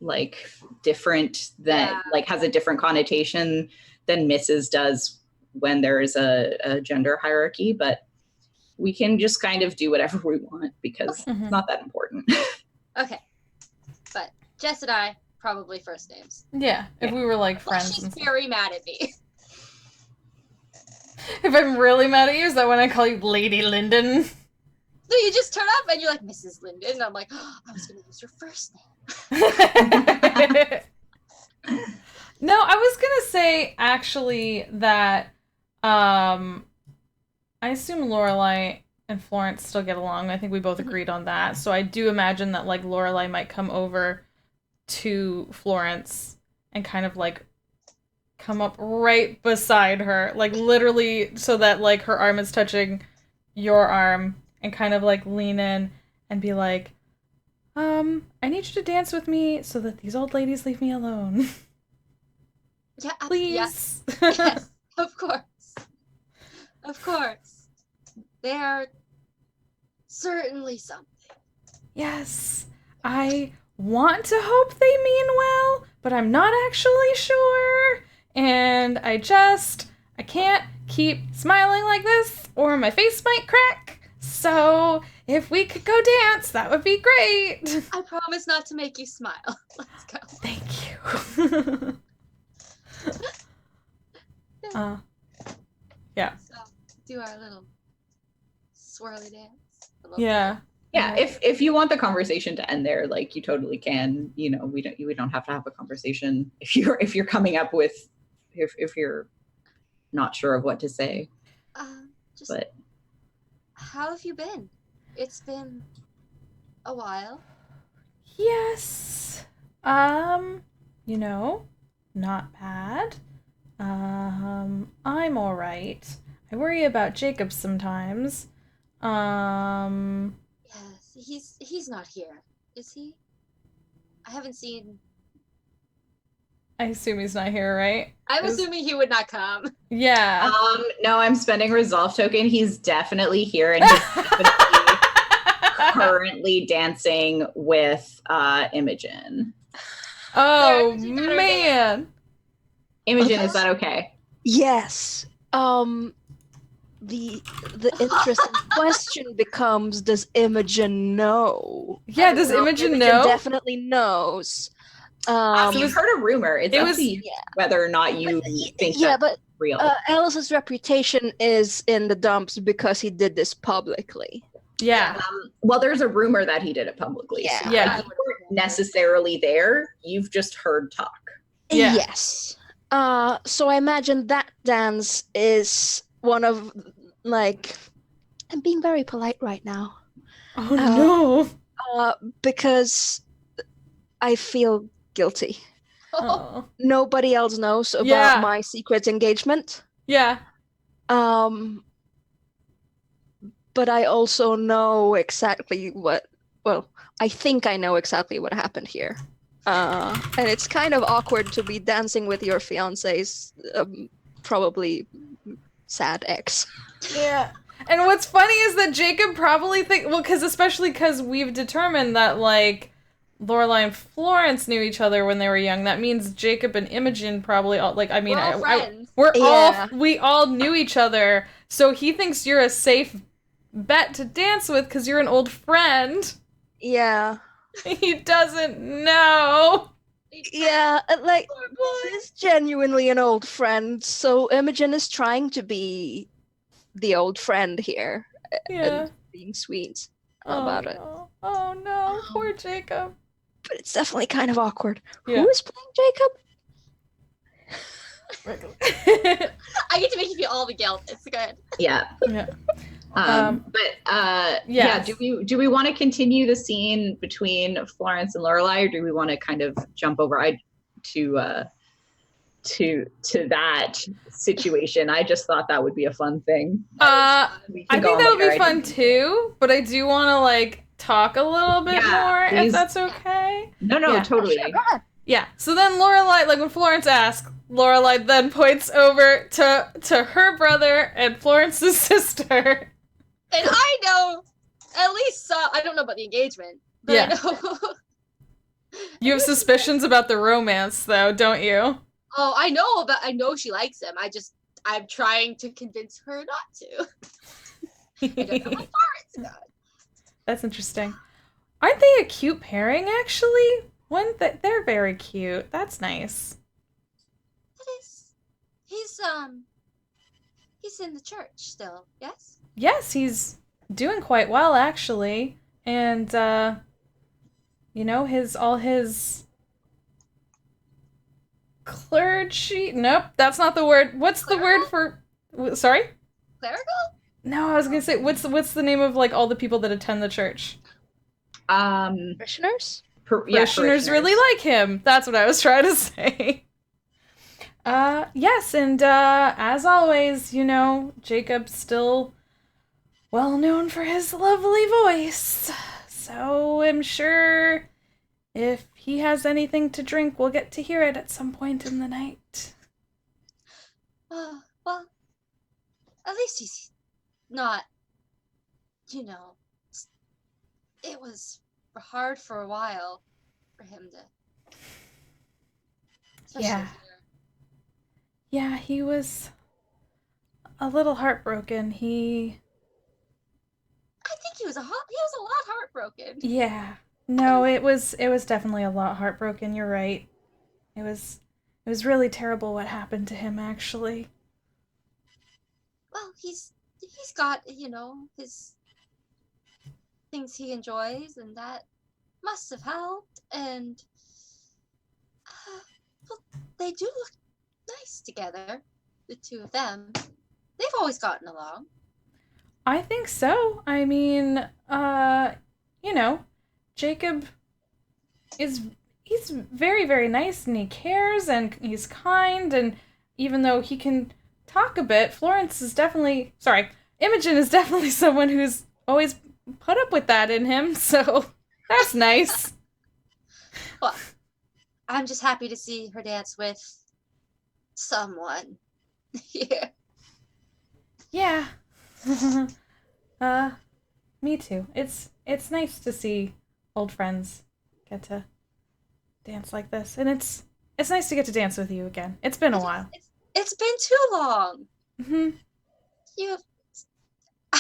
S4: like different than like has a different connotation than Mrs. does when there is a gender hierarchy, but we can just kind of do whatever we want because it's not that important.
S2: Okay. But Jess and I, probably first names.
S1: Yeah, if we were like friends.
S2: She's very mad at me.
S1: If I'm really mad at you, is that when I call you Lady Lyndon?
S2: No, you just turn up and you're like, Mrs. Lyndon. And I'm like, oh, I was going to use your first name.
S1: No, I was going to say, actually, that I assume Lorelai and Florence still get along. I think we both agreed on that. So I do imagine that, like, Lorelai might come over to Florence and kind of, like, come up right beside her. Like, literally so that, like, her arm is touching your arm. And kind of like lean in and be like, I need you to dance with me so that these old ladies leave me alone.
S2: Yeah,
S1: please.
S2: Yes, of course. Of course. They are certainly something.
S1: Yes. I want to hope they mean well, but I'm not actually sure. And I can't keep smiling like this or my face might crack. So, if we could go dance, that would be great.
S2: I promise not to make you smile. Let's go.
S1: Thank you. Yeah.
S2: So, do our little swirly dance.
S1: Yeah.
S4: Yeah, if you want the conversation to end there, like you totally can. You know, we don't have to have a conversation if you're coming up with if you're not sure of what to say. But
S2: how have you been? It's been a while.
S1: Yes. You know, not bad. I'm all right. I worry about Jacob sometimes.
S2: Yes, he's not here, is he? I haven't seen.
S1: I assume he's not here, right?
S2: I'm assuming he would not come.
S1: Yeah.
S4: No, I'm spending Resolve Token. He's definitely here, and he's definitely currently dancing with Imogen.
S1: Oh man.
S4: Imogen, is that okay?
S3: Yes. the interesting question becomes, does Imogen know?
S1: Yeah, does Imogen
S3: Imogen
S1: know?
S3: definitely knows.
S4: You've heard a rumor. It's up to you whether or not you think that's real.
S3: Ellis's reputation is in the dumps because he did this publicly.
S1: Yeah.
S4: Well, there's a rumor that he did it publicly.
S3: Yeah.
S4: So
S1: Yeah.
S4: you weren't necessarily there. You've just heard talk.
S1: Yeah.
S3: Yes. So I imagine that dance is one of, like, I'm being very polite right now.
S1: Oh no.
S3: Because I feel guilty.
S1: Oh.
S3: Nobody else knows about my secret engagement.
S1: Yeah.
S3: But I also know exactly I think I know exactly what happened here. And it's kind of awkward to be dancing with your fiance's probably sad ex.
S1: Yeah. And what's funny is that Jacob probably especially because we've determined that, like, Lorelai and Florence knew each other when they were young. That means Jacob and Imogen probably all, like, I mean,
S2: we're all friends.
S1: We all knew each other. So he thinks you're a safe bet to dance with because you're an old friend.
S3: Yeah.
S1: He doesn't know.
S3: Yeah, like, he's genuinely an old friend, so Imogen is trying to be the old friend here.
S1: Yeah.
S3: And being sweet about it.
S1: Oh no, poor Jacob.
S3: But it's definitely kind of awkward.
S1: Yeah.
S3: Who is playing Jacob?
S2: I get to make you feel all the guilt. It's good.
S4: Yeah.
S1: Yeah.
S4: Do we want to continue the scene between Florence and Lorelai, or do we want to kind of jump over to that situation? I just thought that would be a fun thing.
S1: I think that would be fun too, but I do want to, like, talk a little bit more,
S4: please.
S1: if that's okay.
S4: No, totally.
S3: Sure.
S1: Yeah. So then Lorelai, like, when Florence asks, Lorelai then points over to her brother and Florence's sister.
S2: And I know at least I don't know about the engagement, but
S1: Yeah.
S2: I know.
S1: You have suspicions about the romance, though, don't you?
S2: Oh, I know she likes him. I'm trying to convince her not to. I don't know how far it's gone.
S1: That's interesting. Aren't they a cute pairing, actually? They're very cute. That's nice.
S2: It is. He's in the church still, yes?
S1: Yes, he's doing quite well, actually. And, all his clergy... Nope, that's not the word. What's
S2: Clerical?
S1: the word for... Sorry?
S2: Clerical?
S1: No, I was gonna say, what's the name of, like, all the people that attend the church?
S3: Parishioners?
S1: Parishioners really like him. That's what I was trying to say. Yes, and as always, Jacob's still well known for his lovely voice. So I'm sure if he has anything to drink, we'll get to hear it at some point in the night.
S2: Well, at least he's not, it was hard for a while for him to. Especially
S1: Yeah.
S2: here.
S1: Yeah, he was a little heartbroken.
S2: I think he was a lot heartbroken.
S1: Yeah. No, it was definitely a lot heartbroken. You're right. It was really terrible what happened to him, actually.
S2: Well, he's got, his things he enjoys, and that must have helped. And well, they do look nice together, the two of them. They've always gotten along.
S1: I think so. I mean, Jacob he's very, very nice, and he cares, and he's kind, and even though he can talk a bit, Imogen is definitely someone who's always put up with that in him, so that's nice.
S2: Well, I'm just happy to see her dance with someone. Yeah.
S1: Yeah. Me too. It's nice to see old friends get to dance like this, and it's nice to get to dance with you again. It's been a while.
S2: It's been too long.
S1: Mm-hmm.
S2: You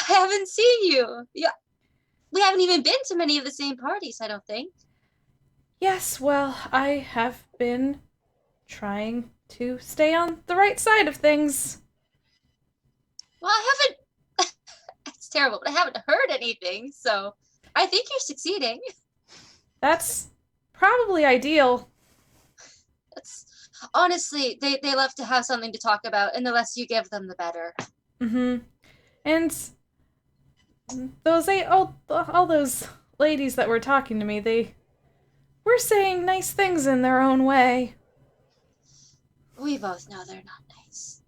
S2: haven't seen you. Yeah, we haven't even been to many of the same parties, I don't think.
S1: Yes, well, I have been trying to stay on the right side of things.
S2: Well, I haven't. It's terrible, but I haven't heard anything, so I think you're succeeding.
S1: That's probably ideal.
S2: It's honestly, they love to have something to talk about, and the less you give them, the better.
S1: Mm-hmm. And all those ladies that were talking to me, they were saying nice things in their own way.
S2: We both know they're not nice.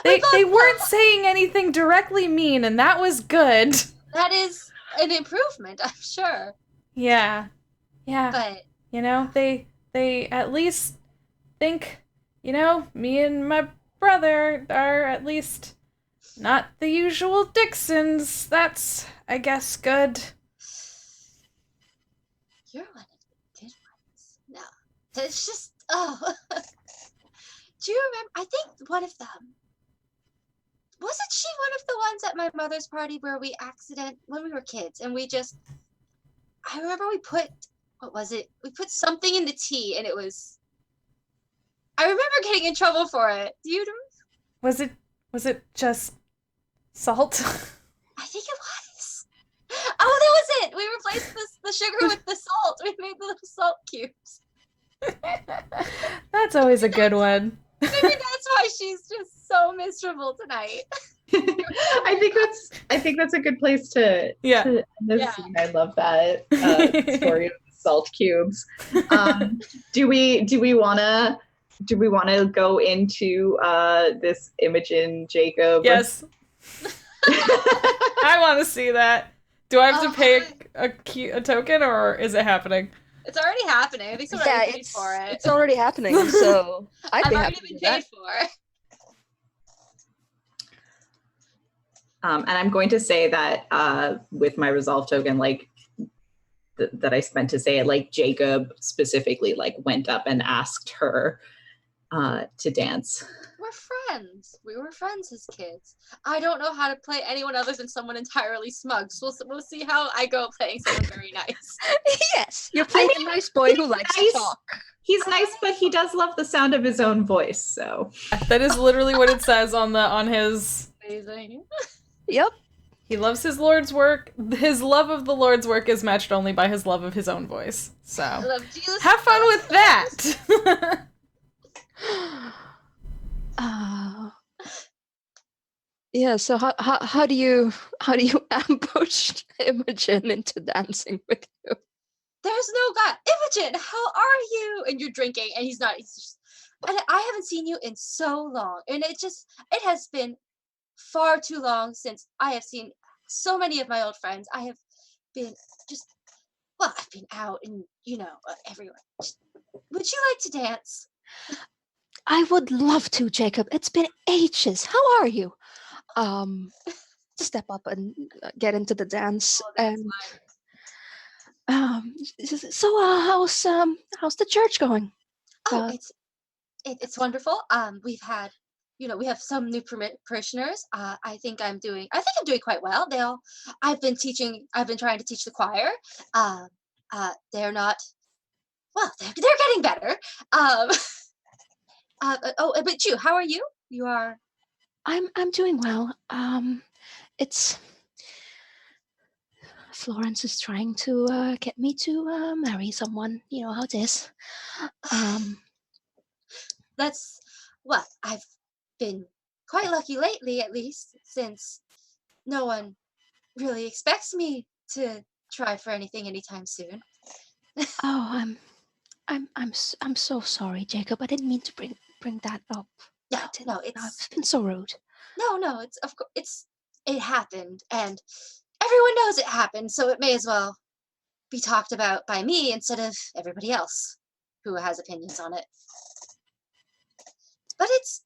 S1: They weren't saying anything directly mean, and that was good.
S2: That is an improvement, I'm sure.
S1: Yeah.
S2: But
S1: You know, they at least think, me and my brother are at least not the usual Dixons. That's, I guess, good.
S2: you're one of the good ones. No, it's just Do you remember? I think one of them wasn't she one of the ones at my mother's party where when we were kids and I remember we put what was it? We put something in the tea and I remember getting in trouble for it. Do you remember?
S1: Was it just salt?
S2: I think it was. Oh, that was it. We replaced the sugar with the salt. We made the little salt cubes.
S1: That's always a good one.
S2: Maybe that's why she's just so miserable tonight.
S4: I think that's a good place to end this scene. I love that story of the salt cubes. Do we wanna go into this Imogen Jacob?
S1: Yes. I want to see that. Do I have to pay a token, or is it happening?
S2: It's already happening. I think someone already paid for it.
S3: It's already happening, so I've
S2: already been paid for.
S4: And I'm going to say that with my resolve token, like that I spent to say it, like Jacob specifically, like went up and asked her to dance.
S2: We're friends. We were friends as kids. I don't know how to play anyone other than someone entirely smug. So we'll see how I go playing someone very nice.
S3: Yes, you're playing a nice boy who likes to talk.
S4: He's nice, but he does love the sound of his own voice. So
S1: that is literally what it says on his.
S2: Amazing.
S3: Yep.
S1: He loves his Lord's work. His love of the Lord's work is matched only by his love of his own voice. So have fun with that.
S3: Yeah, so how do you ambush Imogen into dancing with you?
S2: There's no God. Imogen, how are you? And you're drinking, and he's not. He's just, and I haven't seen you in so long, and it has been far too long since I have seen so many of my old friends. I have been I've been out and everywhere. Would you like to dance?
S3: I would love to, Jacob. It's been ages. How are you? Step up and get into the dance. And how's the church going?
S2: Oh, it's wonderful. We have some new parishioners. I think I'm doing quite well. I've been trying to teach the choir. They're not, well, they're getting better. But you, how are you? You are.
S3: I'm doing well. It's Florence is trying to get me to marry someone. You know how it is.
S2: That's I've been quite lucky lately, at least, since no one really expects me to try for anything anytime soon.
S3: Oh, I'm so sorry, Jacob. I didn't mean to bring that up.
S2: No,
S3: it's been so rude.
S2: No, it happened, and everyone knows it happened, so it may as well be talked about by me instead of everybody else who has opinions on it. But it's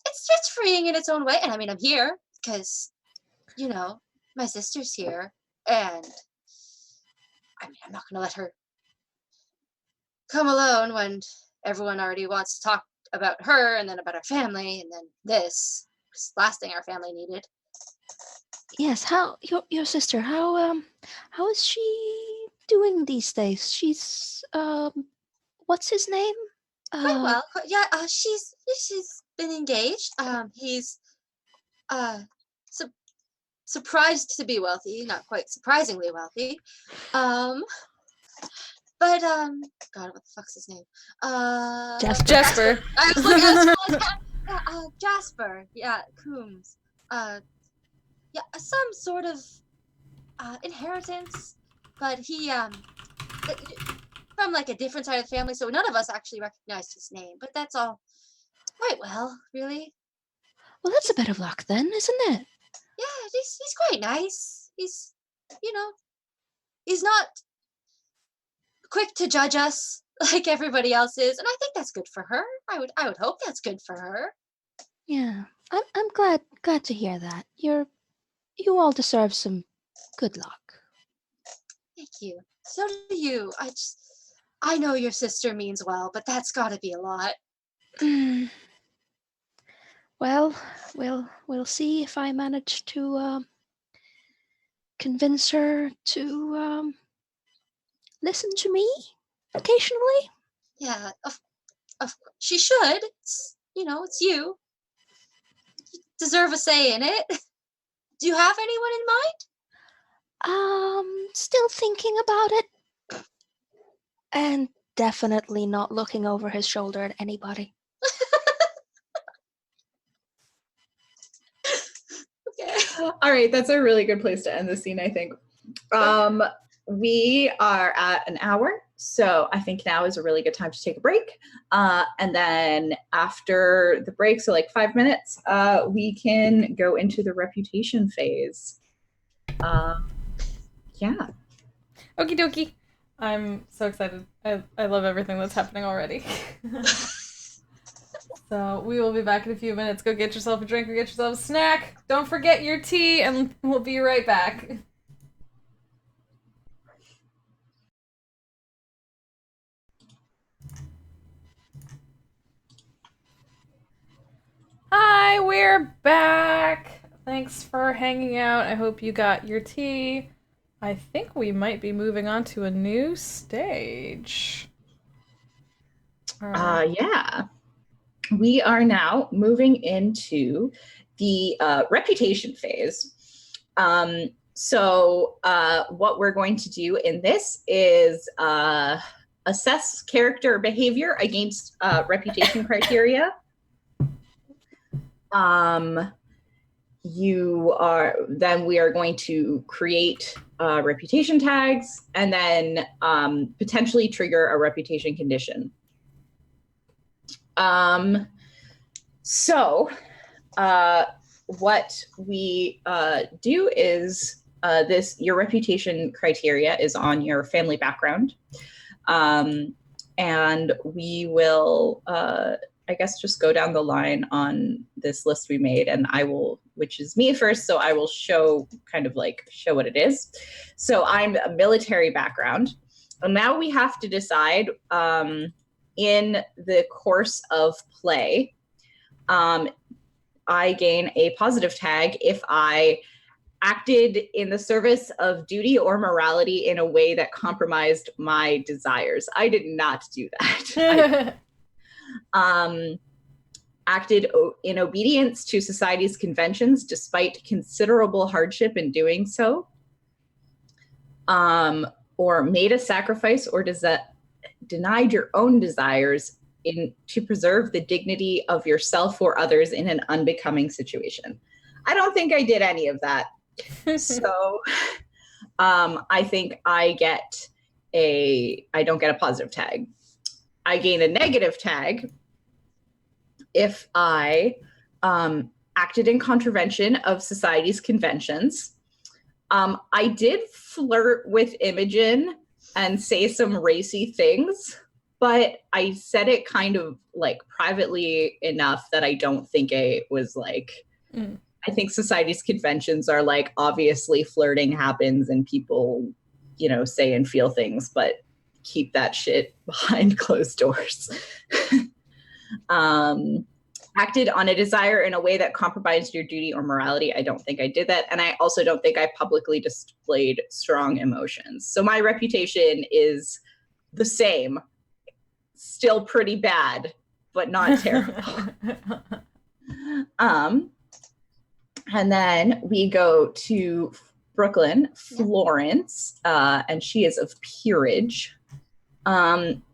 S2: just freeing in its own way, and I mean I'm here because my sister's here, and I mean I'm not gonna let her come alone when everyone already wants to talk about her and then about our family and then this last thing our family needed.
S3: Yes, how your sister? How is she doing these days? She's what's his name?
S2: Quite well. Yeah, she's been engaged. He's uh su- surprised to be wealthy, not quite surprisingly wealthy. Um, but God, what the fuck's his name?
S1: Jasper.
S2: I was like, I was yeah, Jasper. Yeah, Coombs. Yeah, some sort of inheritance, but he from like a different side of the family, so none of us actually recognized his name. But that's all quite well, really.
S3: Well, that's a bit of luck then, isn't it?
S2: Yeah, he's quite nice. He's, you know, he's not quick to judge us like everybody else is, and I think that's good for her. I would hope that's good for her.
S3: Yeah, I'm glad to hear that. You all deserve some good luck.
S2: Thank you. So do you. I know your sister means well, but that's got to be a lot.
S3: Well, we'll see if I manage to convince her to listen to me occasionally.
S2: Yeah, she should. It's you. You deserve a say in it. Do you have anyone in mind?
S3: Still thinking about it, and definitely not looking over his shoulder at anybody.
S2: Okay.
S4: All right, that's a really good place to end the scene, I think. We are at an hour, so I think now is a really good time to take a break. And then after the break, so like 5 minutes, we can go into the reputation phase. Yeah.
S1: Okie dokie. I'm so excited. I love everything that's happening already. So we will be back in a few minutes. Go get yourself a drink or get yourself a snack. Don't forget your tea, and we'll be right back. Hi, we're back. Thanks for hanging out. I hope you got your tea. I think we might be moving on to a new stage.
S4: Yeah. We are now moving into the reputation phase. So what we're going to do in this is assess character behavior against reputation criteria. We are going to create reputation tags and then potentially trigger a reputation condition. What we do is your reputation criteria is on your family background. And we will, I guess, just go down the line on this list we made, and which is me first, so I will show what it is. So I'm a military background. And now we have to decide in the course of play, I gain a positive tag if I acted in the service of duty or morality in a way that compromised my desires. I did not do that. I acted in obedience to society's conventions despite considerable hardship in doing so, or made a sacrifice or denied your own desires to preserve the dignity of yourself or others in an unbecoming situation. I don't think I did any of that. So I think I don't get a positive tag. I gain a negative tag if I acted in contravention of society's conventions. I did flirt with Imogen and say some racy things, but I said it kind of like privately enough that I don't think it was like, I think society's conventions are like, obviously flirting happens and people, say and feel things, but keep that shit behind closed doors. Acted on a desire in a way that compromised your duty or morality. I don't think I did that. And I also don't think I publicly displayed strong emotions. So my reputation is the same. Still pretty bad, but not terrible. And then we go to Brooklyn, Florence, and she is of peerage.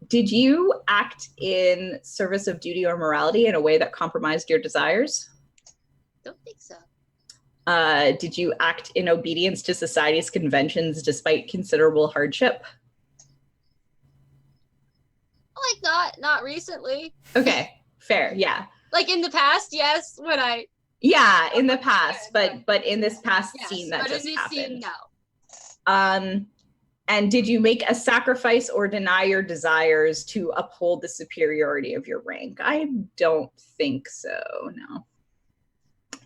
S4: Did you act in service of duty or morality in a way that compromised your desires?
S2: Don't think so.
S4: Did you act in obedience to society's conventions despite considerable hardship?
S2: Like not recently.
S4: Okay, fair, yeah.
S2: Like in the past, yes, when I.
S4: Yeah, in the past, but in this past
S2: Yes,
S4: scene that
S2: but
S4: just
S2: in this
S4: happened.
S2: scene, no.
S4: And did you make a sacrifice or deny your desires to uphold the superiority of your rank? I don't think so, no.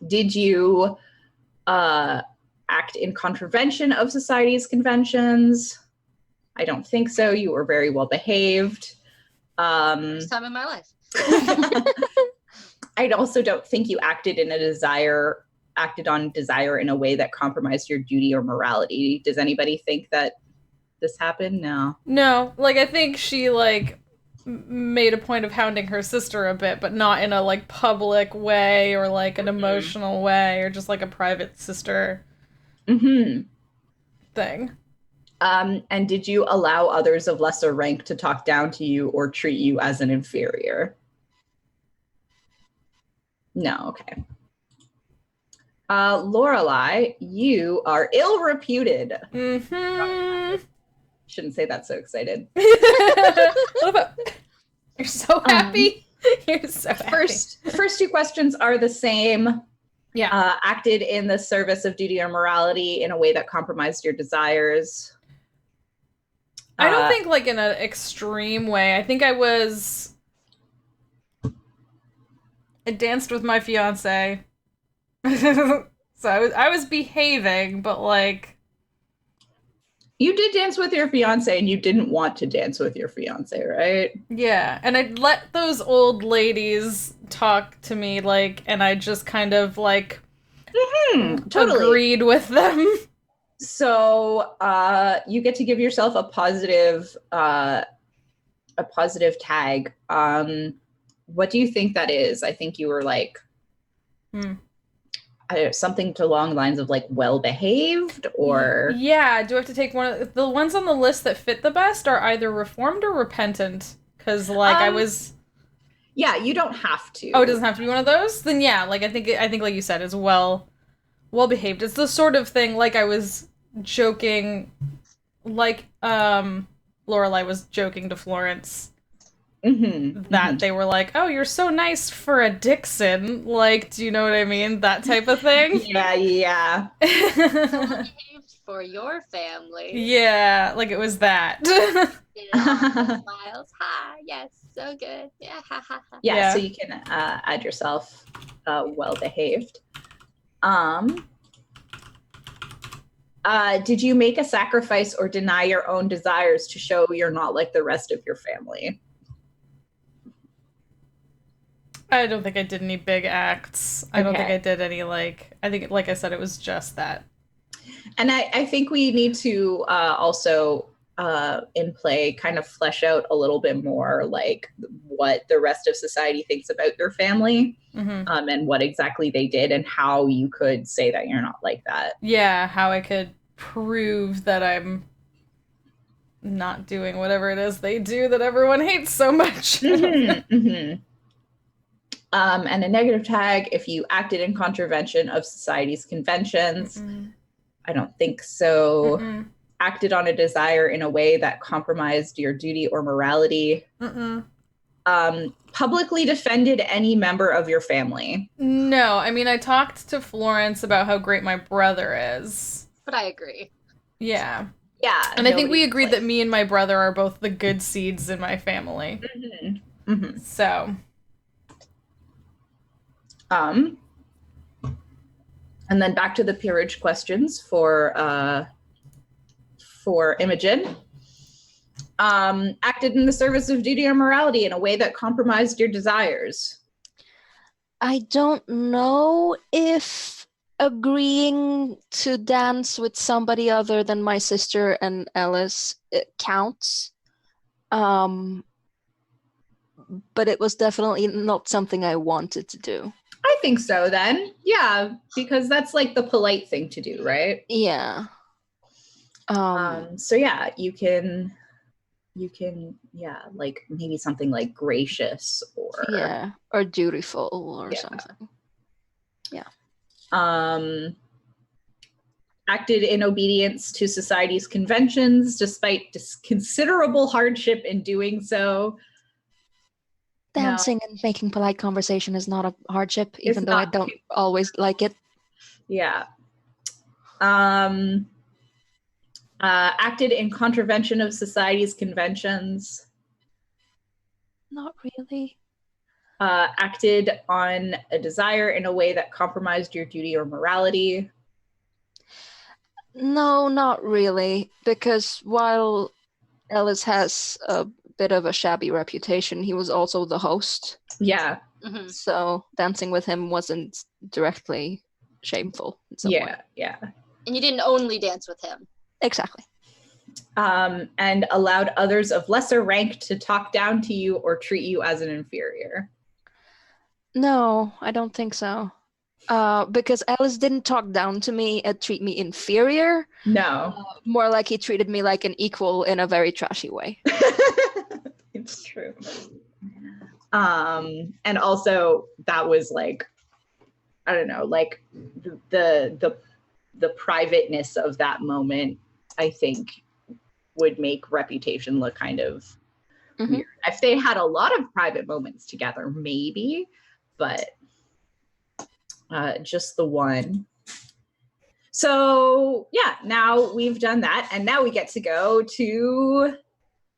S4: Did you act in contravention of society's conventions? I don't think so. You were very well behaved.
S2: First time in my life.
S4: I also don't think you acted on desire in a way that compromised your duty or morality. Does anybody think that this happened? No.
S1: No, like I think she like made a point of hounding her sister a bit, but not in a like public way or like an emotional way or just like a private sister thing.
S4: And did you allow others of lesser rank to talk down to you or treat you as an inferior? No, okay. Lorelai, you are ill-reputed. Shouldn't say that so excited.
S1: You're so happy. You're so happy.
S4: First two questions are the same.
S1: Yeah.
S4: Acted in the service of duty or morality in a way that compromised your desires.
S1: I don't think like in an extreme way. I think I danced with my fiance. So I was behaving, but like
S4: you did dance with your fiance and you didn't want to dance with your fiance, right?
S1: Yeah, and I'd let those old ladies talk to me, like, and I just kind of like
S4: totally
S1: agreed with them.
S4: So you get to give yourself a positive tag. What do you think that is? I think you were like something along the lines of like well-behaved or...
S1: Yeah, do I have to take one of the ones on the list that fit the best are either reformed or repentant? Because like I was...
S4: Yeah, you don't have to.
S1: Oh, it doesn't have to be one of those? Then yeah, like I think like you said, is well-behaved. It's the sort of thing like I was joking, like Lorelai was joking to Florence. They were like, oh, you're so nice for a Dixon. Like, do you know what I mean? That type of thing.
S4: Yeah.
S2: For your family.
S1: Yeah, like it was that.
S2: Smiles. Hi. Yes. So good. Yeah.
S4: Yeah. So you can add yourself well-behaved. Did you make a sacrifice or deny your own desires to show you're not like the rest of your family?
S1: I don't think I did any big acts. I don't think I did any I think like I said, it was just that.
S4: And I think we need to also in play kind of flesh out a little bit more like what the rest of society thinks about your family and what exactly they did and how you could say that you're not like that.
S1: Yeah, how I could prove that I'm not doing whatever it is they do that everyone hates so much.
S4: And a negative tag if you acted in contravention of society's conventions. I don't think so. Acted on a desire in a way that compromised your duty or morality. Publicly defended any member of your family.
S1: No, I mean, I talked to Florence about how great my brother is.
S2: But I agree.
S1: Yeah.
S4: Yeah.
S1: And I think we agreed that me and my brother are both the good seeds in my family. So...
S4: and then back to the peerage questions for Imogen. Acted in the service of duty or morality in a way that compromised your desires.
S3: I don't know if agreeing to dance with somebody other than my sister and Ellis counts. But it was definitely not something I wanted to do.
S4: I think so then. Yeah, because that's like the polite thing to do, right?
S3: Yeah.
S4: So yeah, you can yeah, like maybe something like gracious
S3: or dutiful or something.
S4: Acted in obedience to society's conventions despite considerable hardship in doing so.
S3: Dancing and making polite conversation is not a hardship, even though I don't always like it.
S4: Yeah. Acted in contravention of society's conventions.
S3: Not really.
S4: Acted on a desire in a way that compromised your duty or morality.
S3: No, not really. Because while Ellis has a bit of a shabby reputation, he was also the host.
S4: Yeah.
S2: Mm-hmm.
S3: So dancing with him wasn't directly shameful in some way.
S4: Yeah.
S2: And you didn't only dance with him.
S3: Exactly.
S4: And allowed others of lesser rank to talk down to you or treat you as an inferior.
S3: No, I don't think so. Because Ellis didn't talk down to me and treat me inferior.
S4: No.
S3: More like he treated me like an equal in a very trashy way.
S4: It's true. And also that was like, I don't know, like the privateness of that moment, I think, would make reputation look kind of weird. If they had a lot of private moments together, maybe, but just the one. So yeah, now we've done that, and now we get to go to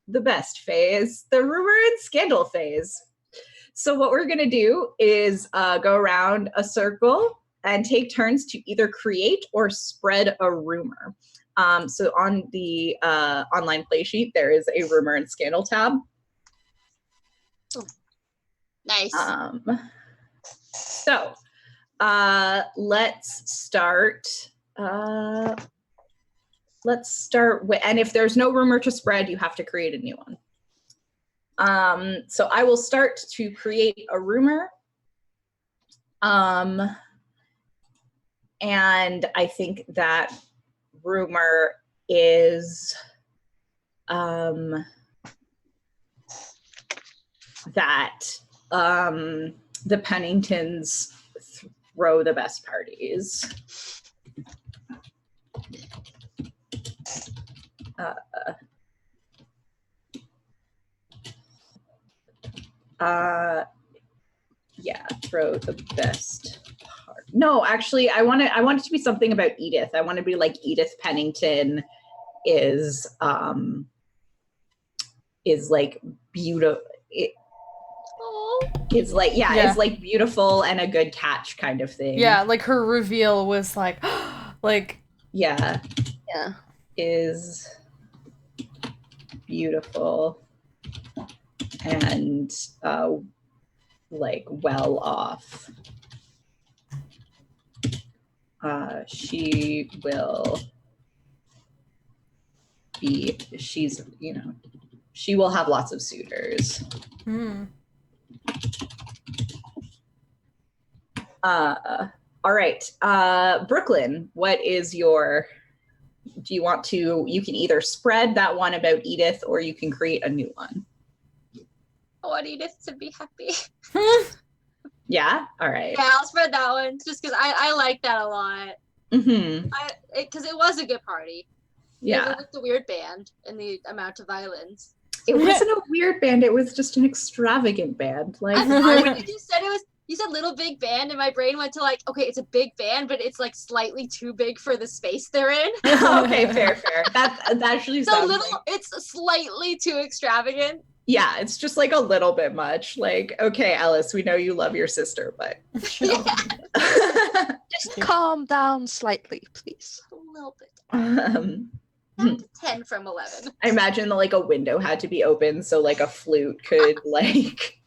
S4: the best phase, the rumor and scandal phase. So what we're gonna do is go around a circle and take turns to either create or spread a rumor. So on the online play sheet, there is a rumor and scandal tab.
S2: Oh, nice.
S4: So let's start. Let's start with, and if there's no rumor to spread, you have to create a new one. So I will start to create a rumor. And I think that rumor is that the Penningtons throw the best parties. Yeah, throw the best part. No, actually, I want it to be something about Edith. I want to be like Edith Pennington is like beautiful. It's like it's like beautiful and a good catch kind of thing.
S1: Yeah, like her reveal was like like
S4: is beautiful and like well off. She will be, she's, you know, she will have lots of suitors. All right. Brooklyn, what is your, do you want to, you can either spread that one about Edith or you can create a new one.
S2: I want Edith to be happy.
S4: Yeah? All right.
S2: Yeah, I'll spread that one just because I like that a lot.
S4: Mm-hmm.
S2: Because it was a good party.
S4: Yeah.
S2: Even with the weird band and the amount of violence.
S4: It wasn't a weird band. It was just an extravagant band. Like
S2: when you said it was, you said little big band, and my brain went to like, okay, it's a big band, but it's like slightly too big for the space they're in.
S4: Okay, fair. That actually sounds
S2: little.
S4: like...
S2: It's slightly too extravagant.
S4: Yeah, it's just like a little bit much. Like, okay, Ellis, we know you love your sister, but
S3: just calm down slightly, please.
S2: A little bit. 10 from 11.
S4: I imagine that like a window had to be open so like a flute could like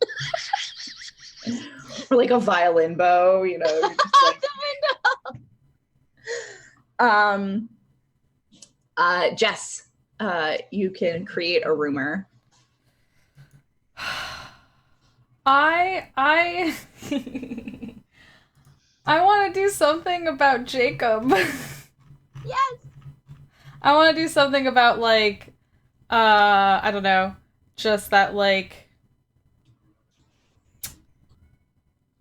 S4: Or like a violin bow, you know. You're just like, Jess, you can create a rumor.
S1: I I want to do something about Jacob.
S2: Yes.
S1: I want to do something about like I don't know, just that like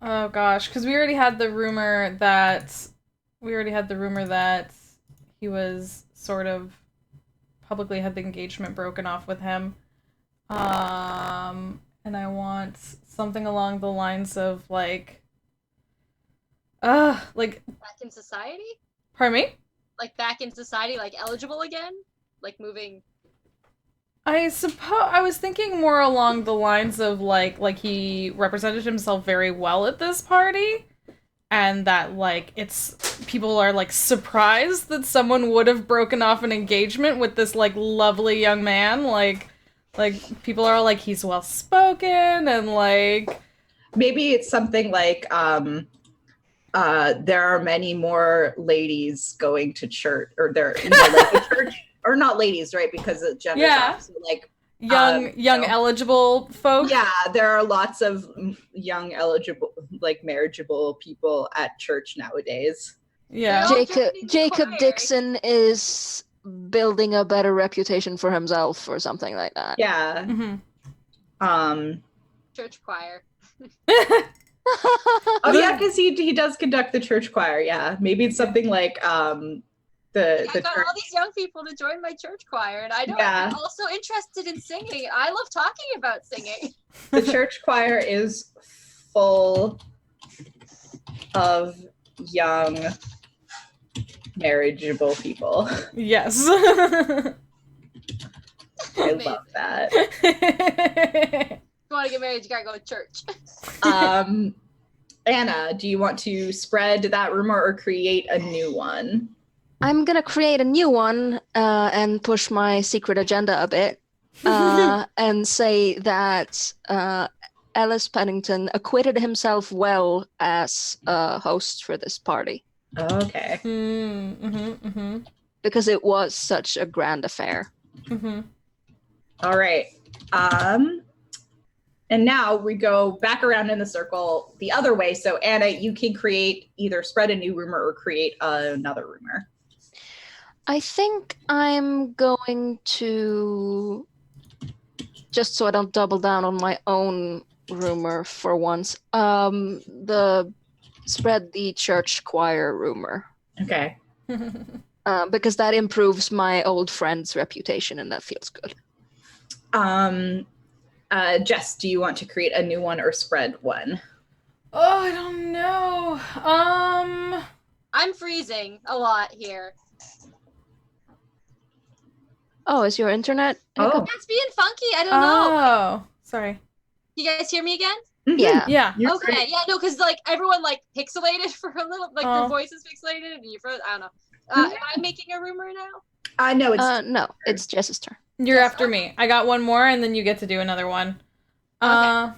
S1: oh gosh, cuz we already had the rumor that he was sort of publicly had the engagement broken off with him. And I want something along the lines of like like
S2: Back in society?
S1: pardon me?
S2: Like back in society, like eligible again? Like moving.
S1: I suppose I was thinking more along the lines of like he represented himself very well at this party, and that like it's people are like surprised that someone would have broken off an engagement with this like lovely young man. Like people are like he's well spoken and like
S4: Maybe it's something like there are many more ladies going to church, or there, you know, like the church, or not ladies, right? Because of gender.
S1: Yeah.
S4: So like
S1: young
S4: you know,
S1: eligible folk.
S4: yeah, there are lots of young eligible, like marriageable people at church nowadays.
S1: Yeah.
S2: They're all
S3: Jacob
S2: joining the
S3: Jacob
S2: choir.
S3: Dixon is building a better reputation for himself or something like that.
S4: Yeah.
S1: Mhm.
S2: Church choir.
S4: Oh yeah, because he does conduct the church choir. Yeah, maybe it's something like
S2: I
S4: the
S2: got
S4: church.
S2: all these young people to join my church choir, and I know
S4: Yeah.
S2: I'm also interested in singing. I love talking about singing.
S4: The church choir is full of young marriageable people.
S1: Yes.
S4: I love that.
S2: If you want to get married, you gotta go to church.
S4: Anna, do you want to spread that rumor or create a new one?
S3: I'm gonna create a new one and push my secret agenda a bit and say that Ellis Pennington acquitted himself well as a host for this party
S4: Okay.
S3: because it was such a grand affair.
S4: All right. And now we go back around in the circle the other way. So Anna, you can create either spread a new rumor or create another rumor.
S3: I think I'm going to, just so I don't double down on my own rumor for once, the spread the church choir rumor.
S4: Okay.
S3: Because that improves my old friend's reputation and that feels good.
S4: Jess, do you want to create a new one or spread one?
S1: Oh, I don't know.
S2: I'm freezing a lot here.
S3: Oh, is your internet?
S4: Oh.
S2: It's being funky. I don't know.
S1: Oh, sorry.
S2: You guys hear me again?
S3: Yeah.
S1: Yeah.
S4: You're
S2: Okay.
S4: great.
S2: Yeah. No, because like everyone like pixelated for a little, like
S1: Oh.
S2: your voice is pixelated and you froze. I don't know. Am I making a rumor now?
S4: No, it's
S3: No, it's Jess's turn.
S1: You're
S2: Yes,
S1: after me. I got one more, and then you get to do another one.
S2: Okay.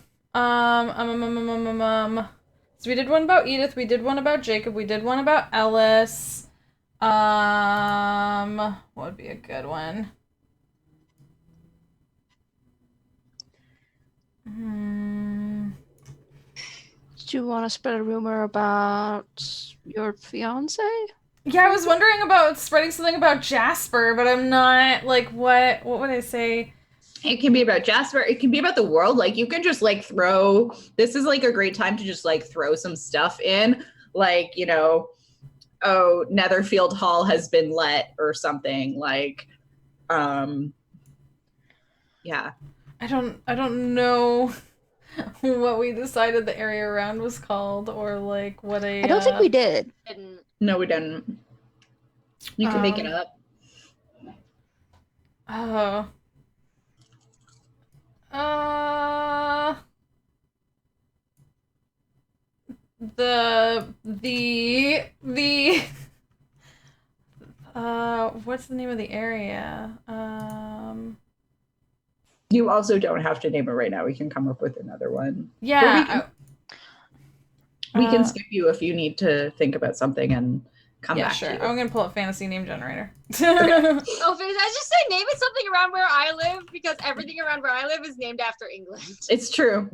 S1: So we did one about Edith. We did one about Jacob. We did one about Ellis. What would be a good one?
S3: Do you want to spread a rumor about your fiance?
S1: Yeah, I was wondering about spreading something about Jasper, but I'm not like what would I say?
S4: It can be about Jasper. It can be about the world. Like you can just like throw. This is like a great time to just like throw some stuff in, like you know, oh, Netherfield Hall has been let or something. Like, yeah.
S1: I don't know what we decided the area around was called, or like what a.
S3: I don't think we did.
S2: Didn't.
S4: No, we didn't. You can make it up.
S1: Oh. What's the name of the area?
S4: You also don't have to name it right now. We can come up with another one.
S1: Yeah.
S4: We can skip you if you need to think about something and come
S1: Yeah,
S4: back
S1: sure.
S4: to you.
S1: I'm gonna pull up fantasy name generator.
S2: Oh, I just say name it something around where I live because everything around where I live is named after England.
S4: It's true.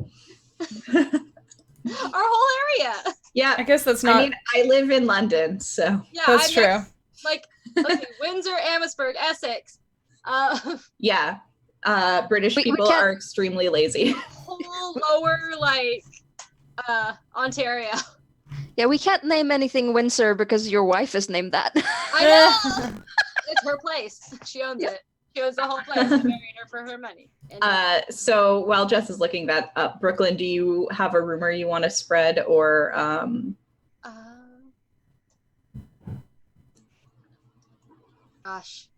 S2: Our whole area.
S4: Yeah.
S1: I guess that's not.
S4: I mean, I live in London, so.
S2: Yeah,
S1: That's true.
S2: Like, okay, Windsor, Amherstburg, Essex.
S4: Yeah. British
S3: We
S4: people
S3: can't-
S4: are extremely lazy.
S2: Whole lower, like, Ontario.
S3: Yeah, we can't name anything Windsor because your wife is named that.
S2: I know! It's her place. She owns it. She owns the whole place. I married her for her money. And
S4: So while Jess is looking that up, Brooklyn, do you have a rumor you want to spread or
S2: gosh.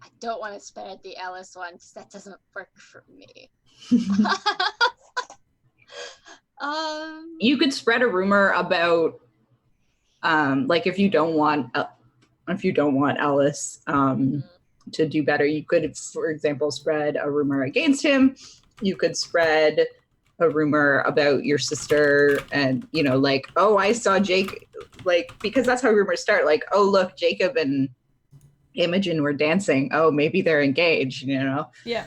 S2: I don't want to spread the Ellis one because that doesn't work for me.
S4: you could spread a rumor about like if you don't want Ellis to do better, you could, for example, spread a rumor against him. You could spread a rumor about your sister and, you know, like, oh, I saw Jake, like, because that's how rumors start. Like, oh, look, Jacob and Imogen were dancing. Oh, maybe they're engaged, you know?
S1: Yeah.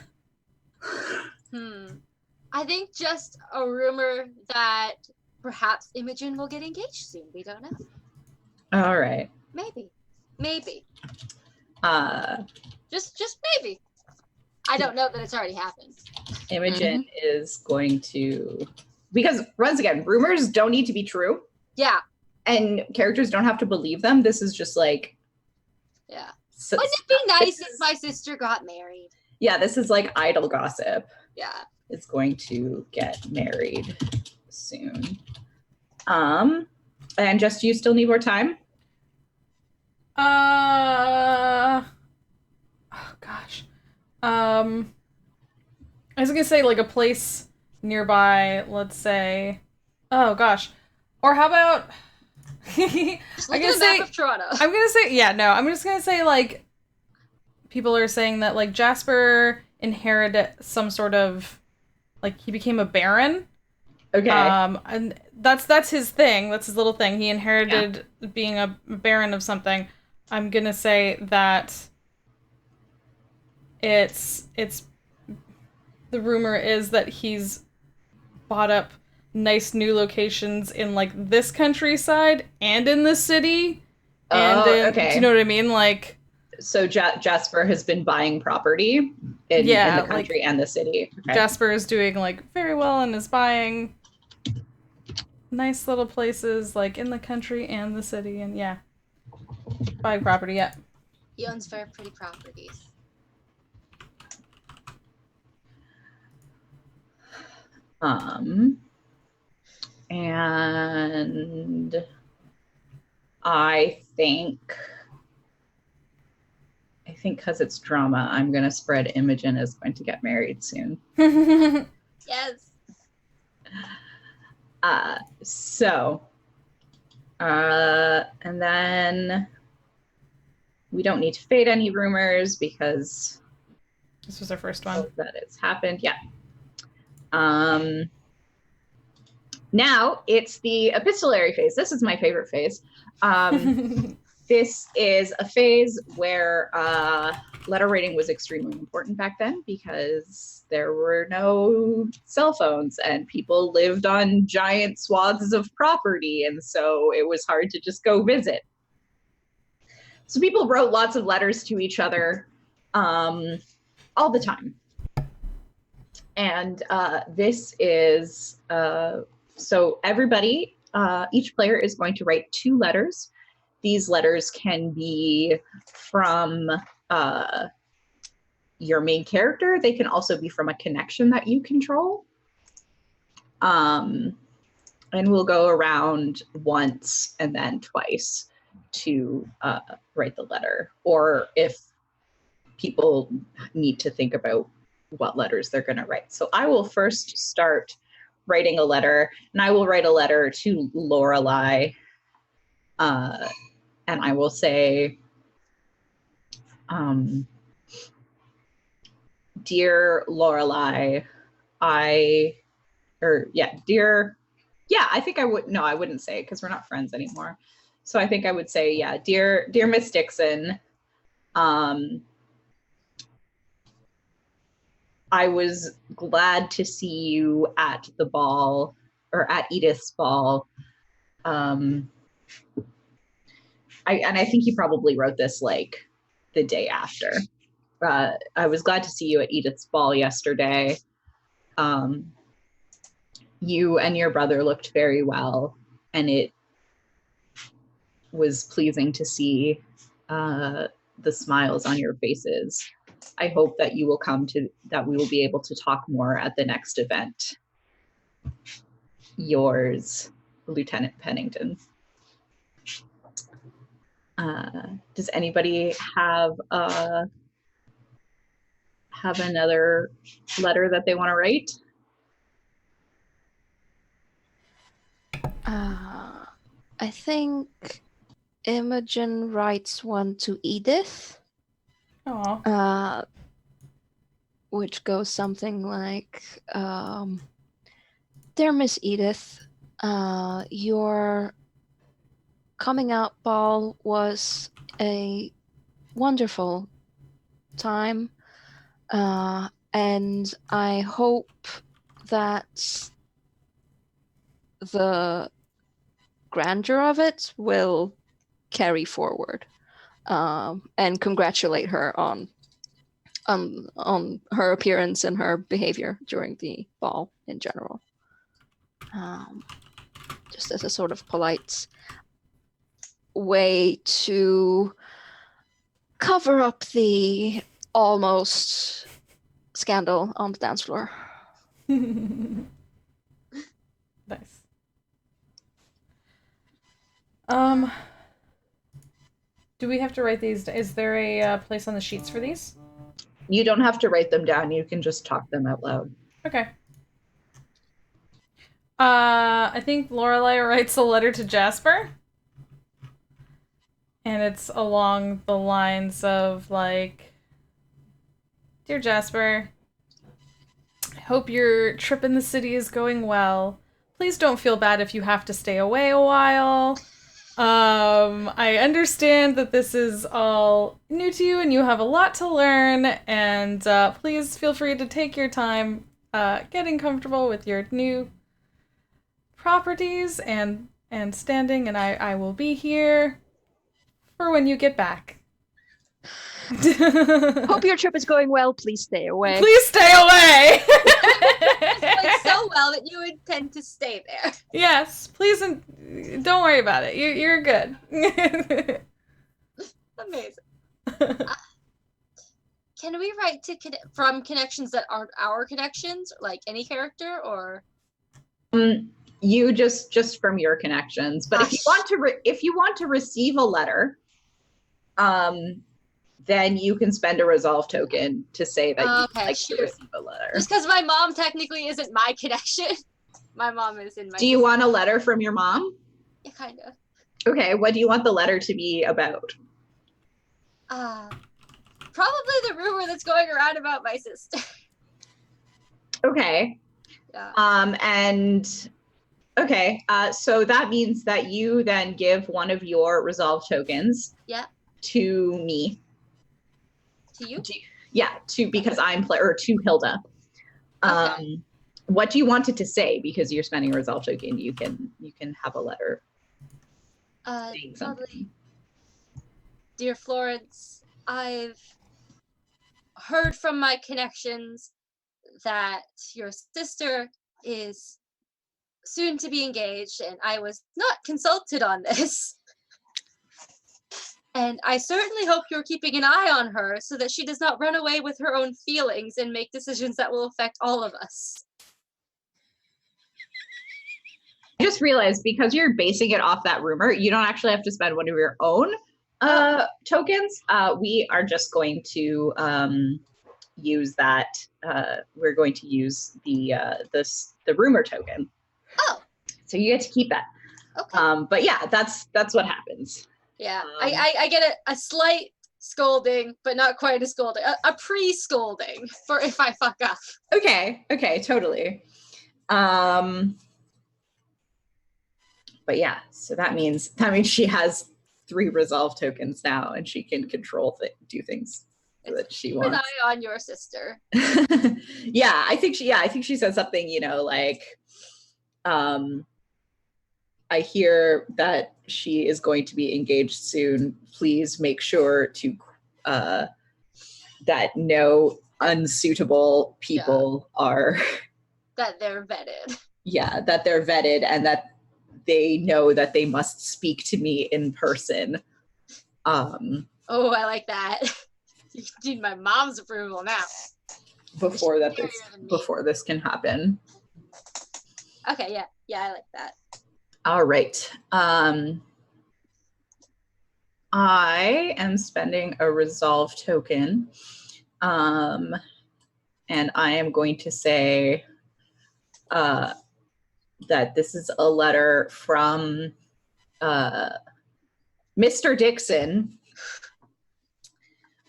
S2: I think just a rumor that perhaps Imogen will get engaged soon. We don't know.
S4: All right.
S2: Maybe. Just maybe. I don't know that it's already happened.
S4: Imogen is going to, because once again, rumors don't need to be true.
S2: Yeah.
S4: And characters don't have to believe them. This is just like,
S2: yeah. Wouldn't it be nice if my sister got married?
S4: Yeah, this is like idle gossip.
S2: Yeah.
S4: Is going to get married soon. And just, you still need more time?
S1: Oh gosh. I was gonna say like a place nearby, let's say. Oh gosh. Or how about
S2: Just look at the map of Toronto.
S1: I'm gonna say I'm just gonna say like people are saying that like Jasper inherited some sort of like he became a baron.
S4: Okay.
S1: And that's his thing. That's his little thing. He inherited being a baron of something. I'm gonna say that it's the rumor is that he's bought up nice new locations in like this countryside and in the city.
S4: Okay.
S1: Do you know what I mean? Like,
S4: so Jasper has been buying property in the country and the city. Okay.
S1: Jasper is doing like very well and is buying nice little places like in the country and the city, and buying property. Yeah.
S2: He owns very pretty properties.
S4: And I think because it's drama, I'm gonna spread Imogen is going to get married soon.
S2: Yes.
S4: And then we don't need to fade any rumors because
S1: this was our first one.
S4: That it's happened. Yeah. Now it's the epistolary phase. This is my favorite phase. This is a phase where letter writing was extremely important back then because there were no cell phones and people lived on giant swaths of property, and so it was hard to just go visit. So people wrote lots of letters to each other all the time. And this is, so everybody, each player is going to write 2 letters. These letters can be from your main character. They can also be from a connection that you control. And we'll go around once and then twice to write the letter. Or if people need to think about what letters they're going to write. So I will first start writing a letter, and I will write a letter to Lorelai. And I will say, dear Lorelai, dear Yeah, I think I would. No, I wouldn't say it because we're not friends anymore. So I think I would say, yeah, dear Miss Dixon. I was glad to see you at the ball or at Edith's ball. I think you probably wrote this like the day after. I was glad to see you at Edith's ball yesterday. You and your brother looked very well, and it was pleasing to see the smiles on your faces. I hope that we will be able to talk more at the next event. Yours, Lieutenant Pennington. Does anybody have another letter that they want to write?
S3: I think Imogen writes one to Edith.
S1: Aw.
S3: Which goes something like, Dear Miss Edith, your coming out ball was a wonderful time, and I hope that the grandeur of it will carry forward, and congratulate her on her appearance and her behavior during the ball in general. Just as a sort of polite way to cover up the almost scandal on the dance floor.
S1: Nice. Do we have to write these? Is there a place on the sheets for these?
S4: You don't have to write them down. You can just talk them out loud.
S1: Okay. I think Lorelai writes a letter to Jasper. And it's along the lines of, like, Dear Jasper, I hope your trip in the city is going well. Please don't feel bad if you have to stay away a while. I understand that this is all new to you and you have a lot to learn, and please feel free to take your time getting comfortable with your new properties and standing, and I will be here for when you get back.
S3: Hope your trip is going well. Please stay away.
S1: Please stay away!
S2: Like so well that you intend to stay there.
S1: Yes, please, don't worry about it. You're good.
S2: Amazing. Can we write to from connections that aren't our connections, like any character, or?
S4: You just from your connections. But if you want to receive a letter, then you can spend a resolve token to say that you'd like to receive a letter.
S2: Just because my mom technically isn't my connection. My mom is in my.
S4: Do you want a letter from your mom?
S2: Yeah, kind of.
S4: Okay, what do you want the letter to be about?
S2: Probably the rumor that's going around about my sister.
S4: Okay. Yeah. So that means that you then give one of your resolve tokens.
S2: Yeah.
S4: To me.
S2: To you?
S4: Because I'm to Hilda.
S2: Okay.
S4: What do you want it to say? Because you're spending a resolve token, you can have a letter. Saying something.
S2: Dear Florence, I've heard from my connections that your sister is soon to be engaged, and I was not consulted on this. And I certainly hope you're keeping an eye on her so that she does not run away with her own feelings and make decisions that will affect all of us.
S4: I just realized, because you're basing it off that rumor, you don't actually have to spend one of your own tokens. We are just going to use that. We're going to use the rumor token.
S2: Oh.
S4: So you get to keep that.
S2: Okay.
S4: But yeah, that's what happens.
S2: Yeah, I get a slight scolding, but not quite a scolding. A pre-scolding for if I fuck up.
S4: Okay, totally. but yeah, so that means she has 3 resolve tokens now, and she can control do things that she
S2: With
S4: wants.
S2: eye on your sister.
S4: Yeah, I think she said something, like, I hear that she is going to be engaged soon. Please make sure to that no unsuitable people are
S2: that they're vetted.
S4: Yeah, that they're vetted and that they know that they must speak to me in person.
S2: Oh, I like that. You need my mom's approval now.
S4: Before this can happen.
S2: Okay, yeah, I like that.
S4: All right. I am spending a resolve token. And I am going to say that this is a letter from Mr. Dixon.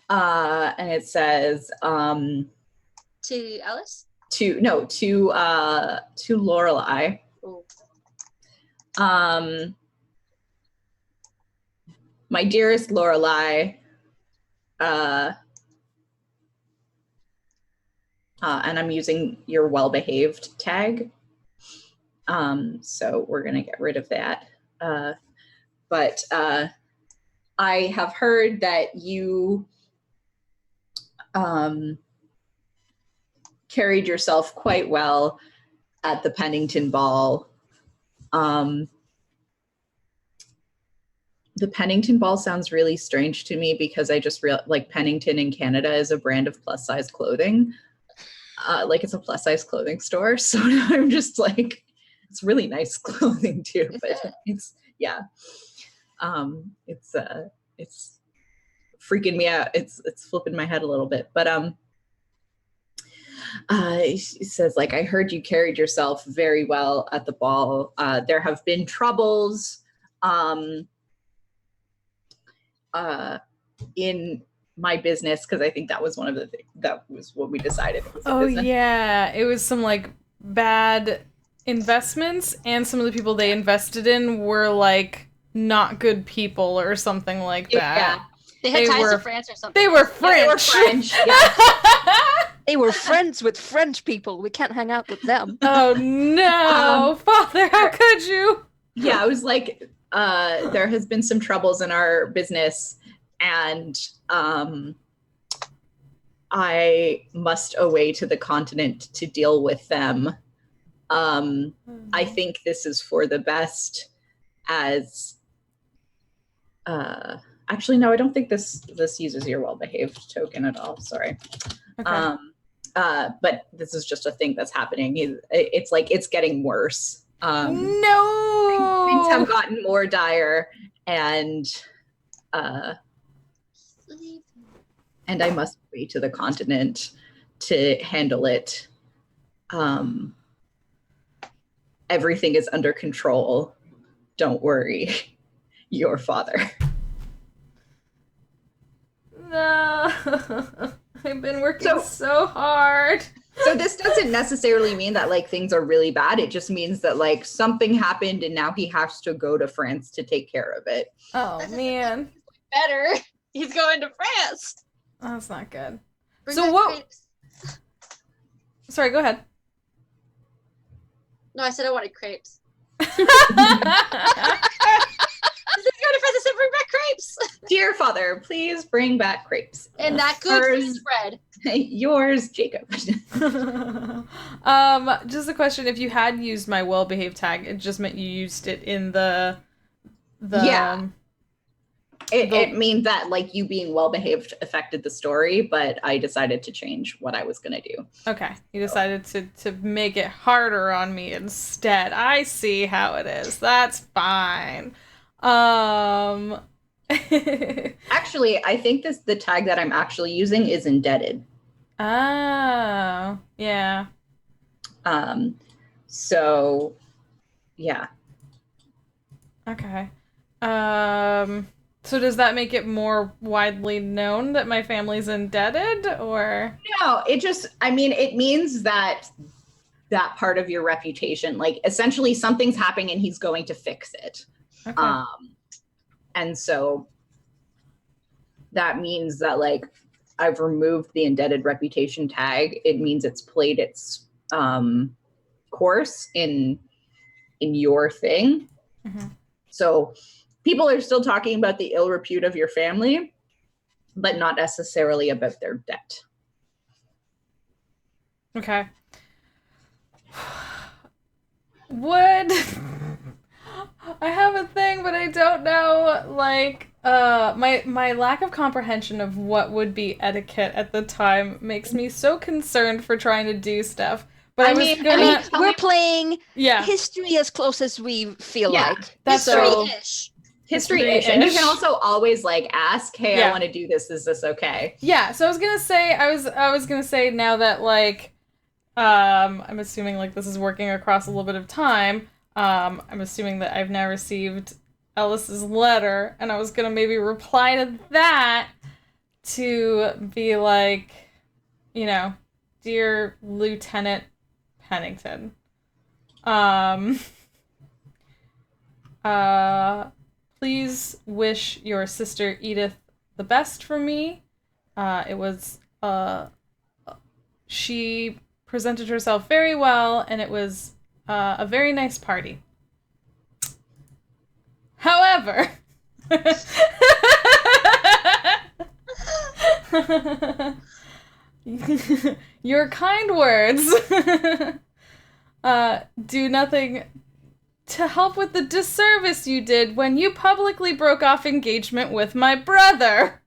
S4: And it says
S2: to Ellis?
S4: To Lorelei.
S2: Ooh.
S4: My dearest Lorelei, and I'm using your well-behaved tag. So we're gonna get rid of that. But I have heard that you carried yourself quite well at the Pennington Ball. The Pennington Ball sounds really strange to me because I just like Pennington in Canada is a brand of plus size clothing. Like it's a plus size clothing store. So now I'm just like, it's really nice clothing too, but it's freaking me out. It's flipping my head a little bit, but he says, like, I heard you carried yourself very well at the ball. There have been troubles in my business, because I think that was one of the things, that was what we decided.
S1: Oh yeah, it was some like bad investments, and some of the people they invested in were like not good people or something like that.
S2: Yeah, they had ties to France or something.
S1: They were French.
S4: Yeah, they were French. Yeah.
S3: They were friends with French people. We can't hang out with them.
S1: Oh no, Father, how could you?
S4: Yeah, I was like, there has been some troubles in our business, and I must away to the continent to deal with them. I think this is for the best, as actually no, I don't think this uses your well-behaved token at all. Sorry.
S1: Okay.
S4: But this is just a thing that's happening. It's like it's getting worse.
S1: No,
S4: things have gotten more dire, and I must be to the continent to handle it. Everything is under control. Don't worry, your father.
S1: No, I've been working so hard.
S4: So this doesn't necessarily mean that like things are really bad. It just means that like something happened and now he has to go to France to take care of it.
S1: Oh man,
S2: better. He's going to France.
S1: Oh, that's not good.
S2: Bring
S1: So
S2: back
S1: what?
S2: crepes.
S1: Sorry, go ahead.
S2: No, I said I wanted crepes. He's going to France and said, bring back crepes.
S4: Dear father, please bring back crepes.
S2: And that good French bread.
S4: Yours, Jacob.
S1: Just a question: if you had used my well-behaved tag, it just meant you used it in the
S4: yeah. It means that like you being well-behaved affected the story, but I decided to change what I was gonna do.
S1: Okay, you decided to make it harder on me instead. I see how it is. That's fine.
S4: Actually, I think the tag that I'm actually using is indebted.
S1: Oh, yeah.
S4: So yeah.
S1: Okay. So does that make it more widely known that my family's indebted, or?
S4: No, it just, I mean, it means that that part of your reputation. Like essentially something's happening and he's going to fix it.
S1: Okay.
S4: And so that means that like I've removed the indebted reputation tag. It means it's played its course in your thing.
S1: Mm-hmm.
S4: So people are still talking about the ill repute of your family, but not necessarily about their debt.
S1: Okay. Would I have a thing, but I don't know, like, my lack of comprehension of what would be etiquette at the time makes me so concerned for trying to do stuff. But I mean,
S3: we're playing
S1: yeah,
S3: history as close as we feel like.
S1: That's so
S2: History-ish.
S4: History-ish. And you can also always like ask, hey, I want to do this. Is this okay?
S1: Yeah, so I was gonna say now that like I'm assuming like this is working across a little bit of time. I'm assuming that I've now received Ellis's letter, and I was gonna maybe reply to that to be like, you know, dear Lieutenant Pennington, please wish your sister Edith the best for me. She presented herself very well, and it was a very nice party. However, your kind words do nothing to help with the disservice you did when you publicly broke off engagement with my brother.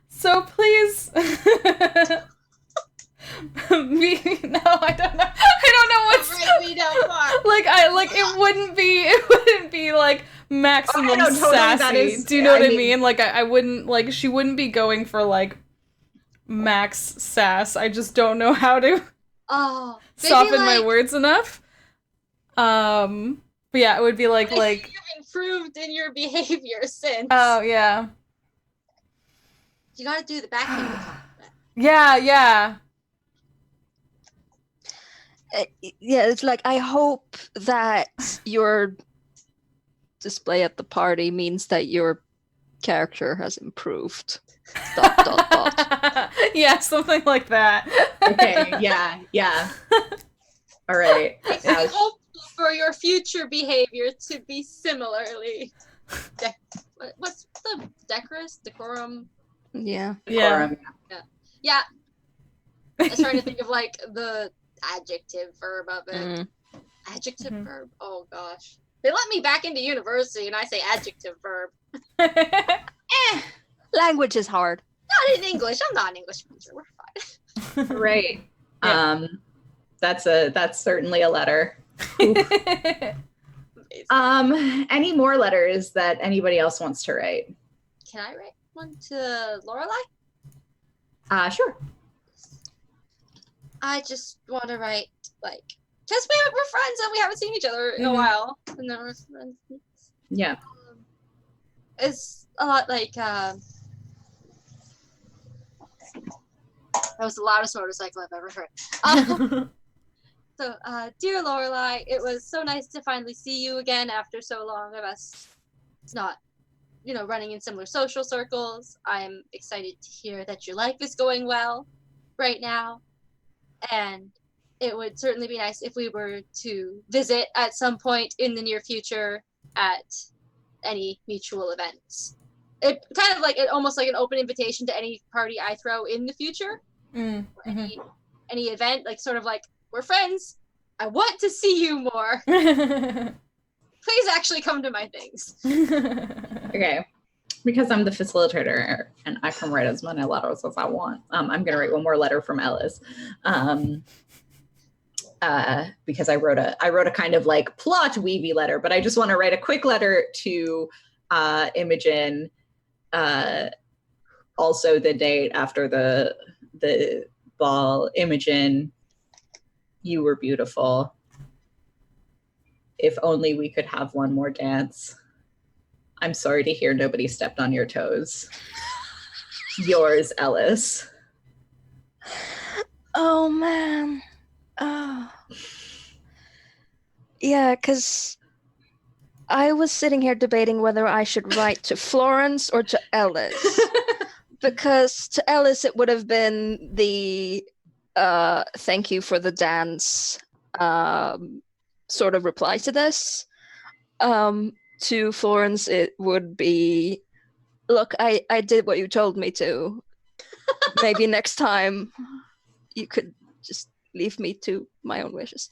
S1: So please, I don't know what's like. It wouldn't be like maximum sassy. Do you know what I mean? Like I wouldn't like she wouldn't be going for like max sass. I just don't know how to soften my words enough. But yeah, it would be like
S2: you've improved in your behavior since.
S1: Oh yeah.
S2: You gotta do the backhand compliment.
S1: Yeah.
S3: Yeah, it's like I hope that your display at the party means that your character has improved. ...
S1: Yeah, something like that.
S4: Okay, yeah. All right.
S2: I hope for your future behavior to be similarly. What's the decorum?
S3: Yeah.
S4: Decorum.
S2: Yeah. I was trying to think of like the adjective verb of it. Adjective verb. Oh gosh. They let me back into university and I say adjective verb.
S3: Language is hard.
S2: Not in English. I'm not an English major. We're fine.
S4: Right. Yeah. That's certainly a letter. Any more letters that anybody else wants to write?
S2: Can I write one to Lorelai?
S4: Sure. I
S2: just want to write like, because we're friends and we haven't seen each other in a while, and then we're friends.
S4: Yeah.
S2: It's a lot like that was the loudest motorcycle I've ever heard. So, dear Lorelai, it was so nice to finally see you again after so long of us not, running in similar social circles. I'm excited to hear that your life is going well right now. And it would certainly be nice if we were to visit at some point in the near future at any mutual events. It kind of like almost like an open invitation to any party I throw in the future. Any event, like sort of like, we're friends. I want to see you more. Please actually come to my things.
S4: Okay. Because I'm the facilitator and I can write as many letters as I want. I'm going to write one more letter from Ellis. Because I wrote a kind of like plot weavy letter, but I just want to write a quick letter to Imogen. Also the date after the ball. Imogen, you were beautiful. If only we could have one more dance. I'm sorry to hear nobody stepped on your toes. Yours, Ellis.
S3: Oh man. Yeah, because I was sitting here debating whether I should write to Florence or to Ellis. Because to Ellis it would have been the thank you for the dance sort of reply to this. To Florence it would be, look, I did what you told me to. Maybe next time you could just leave me to my own wishes.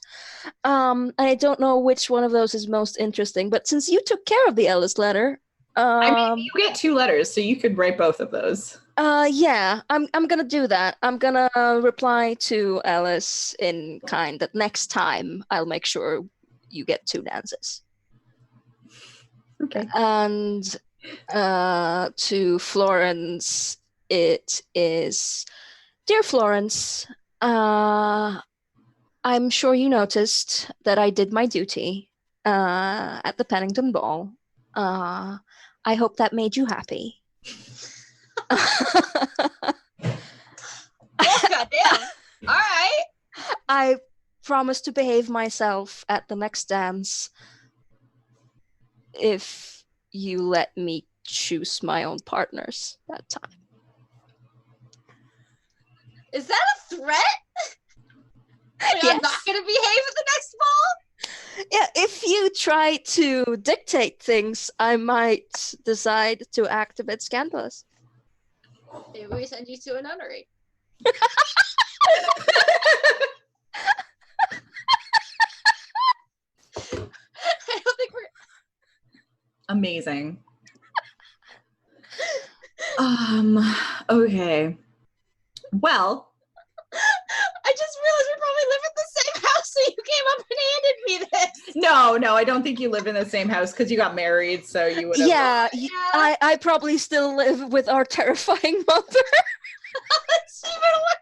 S3: I don't know which one of those is most interesting, but since you took care of the Ellis letter,
S4: I mean, you get 2 letters, so you could write both of those.
S3: yeah, I'm gonna do that. I'm gonna reply to Ellis in kind that next time I'll make sure you get 2 dances.
S4: Okay.
S3: And to Florence, it is, dear Florence, I'm sure you noticed that I did my duty at the Pennington Ball. I hope that made you happy.
S2: Oh, goddamn. All right.
S3: I promise to behave myself at the next dance if you let me choose my own partners that time.
S2: Is that a threat? I'm
S3: Yes.
S2: not going to behave at the next ball?
S3: Yeah, if you try to dictate things, I might decide to act a bit scandalous.
S2: Maybe we send you to a nunnery. I don't think we're...
S4: Amazing. Okay. Well,
S2: I just realized we probably live in the same house, so you came up and handed me this.
S4: no, I don't think you live in the same house because you got married, so you would have.
S3: Yeah,
S2: Yeah.
S3: I probably still live with our terrifying mother.
S2: It's even worse.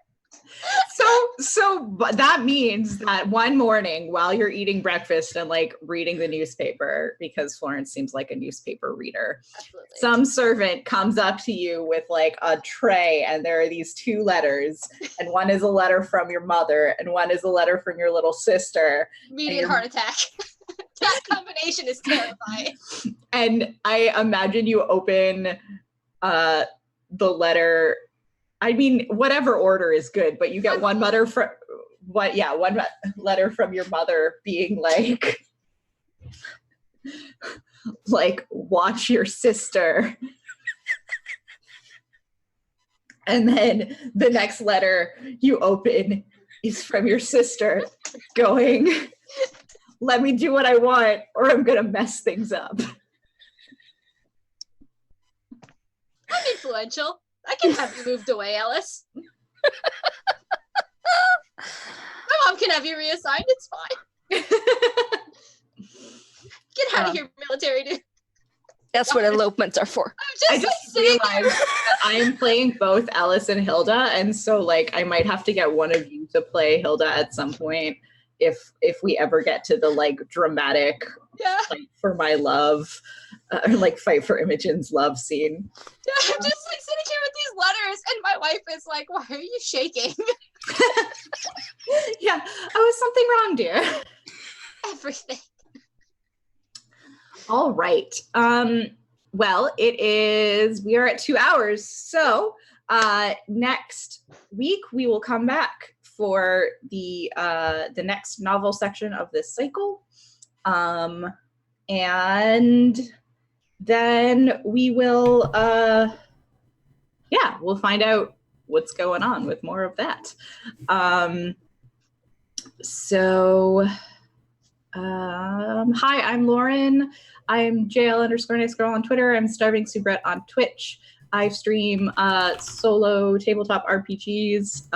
S4: But that means that one morning while you're eating breakfast and like reading the newspaper, because Florence seems like a newspaper reader,
S2: Absolutely.
S4: some servant comes up to you with like a tray and there are these 2 letters, and one is a letter from your mother and one is a letter from your little sister.
S2: Immediate heart attack. That combination is terrifying.
S4: And I imagine you open the letter. I mean, whatever order is good, but you get one letter from one letter from your mother being like watch your sister. And then the next letter you open is from your sister going, let me do what I want or I'm gonna mess things up.
S2: I'm influential. I can have you moved away, Ellis. My mom can have you reassigned. It's fine. Get out of here, military dude.
S3: That's what elopements are for.
S2: I'm just,
S4: realized
S2: sitting there.
S4: that I am playing both Ellis and Hilda, and so like I might have to get one of you to play Hilda at some point if we ever get to the like dramatic fight for my love, or like fight for Imogen's love scene.
S2: Yeah, I'm just like sitting here with these letters, and my wife is like, "Why are you shaking?"
S4: Yeah. Oh, is something wrong, dear?
S2: Everything.
S4: All right. Well, we are at 2 hours. So next week we will come back for the next novel section of this cycle. And then we will we'll find out what's going on with more of that. Hi, I'm Lauren. I'm JL_nice_girl on Twitter. I'm Starving Soubrette on Twitch. I stream solo tabletop RPGs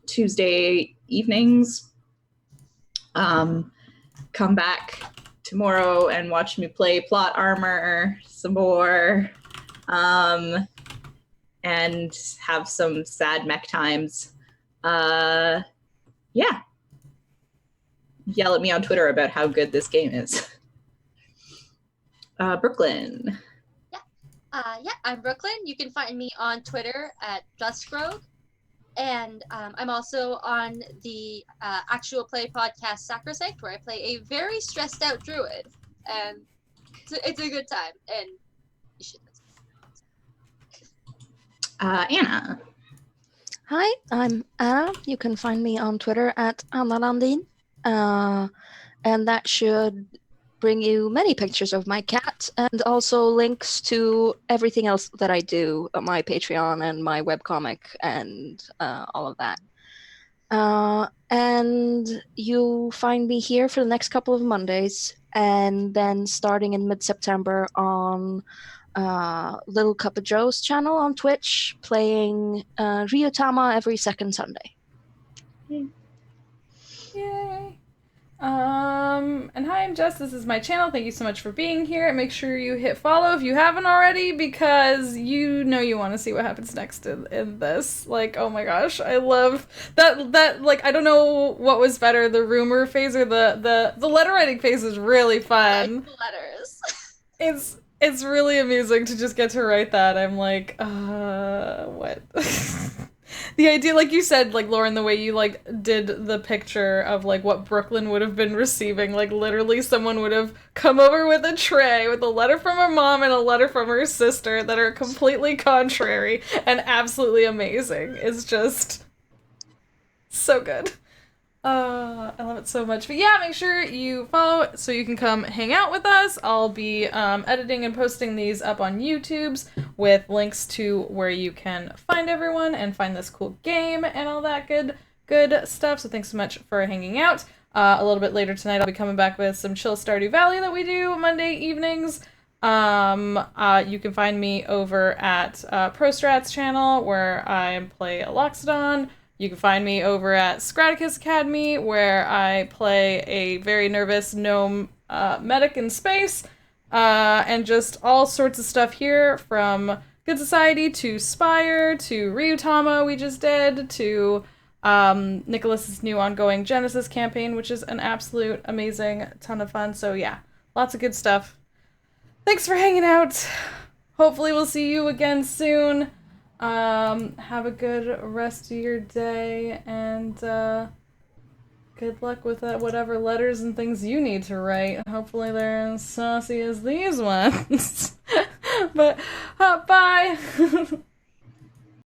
S4: Tuesday evenings. Come back tomorrow and watch me play Plot Armor some more. And have some sad mech times. Yeah. Yell at me on Twitter about how good this game is. Brooklyn.
S2: Yeah, I'm Brooklyn. You can find me on Twitter at JustRogue. And I'm also on the actual play podcast Sacrosanct, where I play a very stressed out druid, and it's a good time, and you should listen.
S4: Anna.
S3: Hi, I'm Anna. You can find me on Twitter at Anna Landin. And that should bring you many pictures of my cat and also links to everything else that I do, my Patreon and my webcomic and all of that. And you'll find me here for the next couple of Mondays, and then starting in mid-September on Little Cup of Joe's channel on Twitch, playing Ryutama every second Sunday.
S1: Yay! And hi, I'm Jess. This is my channel. Thank you so much for being here. And make sure you hit follow if you haven't already, because you know you want to see what happens next in this. Like, oh my gosh, I love that, like, I don't know what was better, the rumor phase or the letter writing phase is really fun.
S2: Like the letters.
S1: It's really amusing to just get to write that. I'm like, what? The idea, like you said, like, Lauren, the way you, like, did the picture of, like, what Brooklyn would have been receiving, like, literally someone would have come over with a tray with a letter from her mom and a letter from her sister that are completely contrary and absolutely amazing. It's just so good. I love it so much. But yeah, make sure you follow so you can come hang out with us. I'll be editing and posting these up on YouTube's with links to where you can find everyone and find this cool game and all that good stuff. So thanks so much for hanging out. A little bit later tonight, I'll be coming back with some chill Stardew Valley that we do Monday evenings. You can find me over at ProStrats channel, where I play Loxodon. You can find me over at Scraticus Academy, where I play a very nervous gnome medic in space, and just all sorts of stuff here, from Good Society to Spire to Ryutama we just did, to Nicholas's new ongoing Genesis campaign, which is an absolute amazing ton of fun. So yeah, lots of good stuff. Thanks for hanging out. Hopefully we'll see you again soon. Have a good rest of your day, and good luck with whatever letters and things you need to write. Hopefully they're as saucy as these ones. But, bye!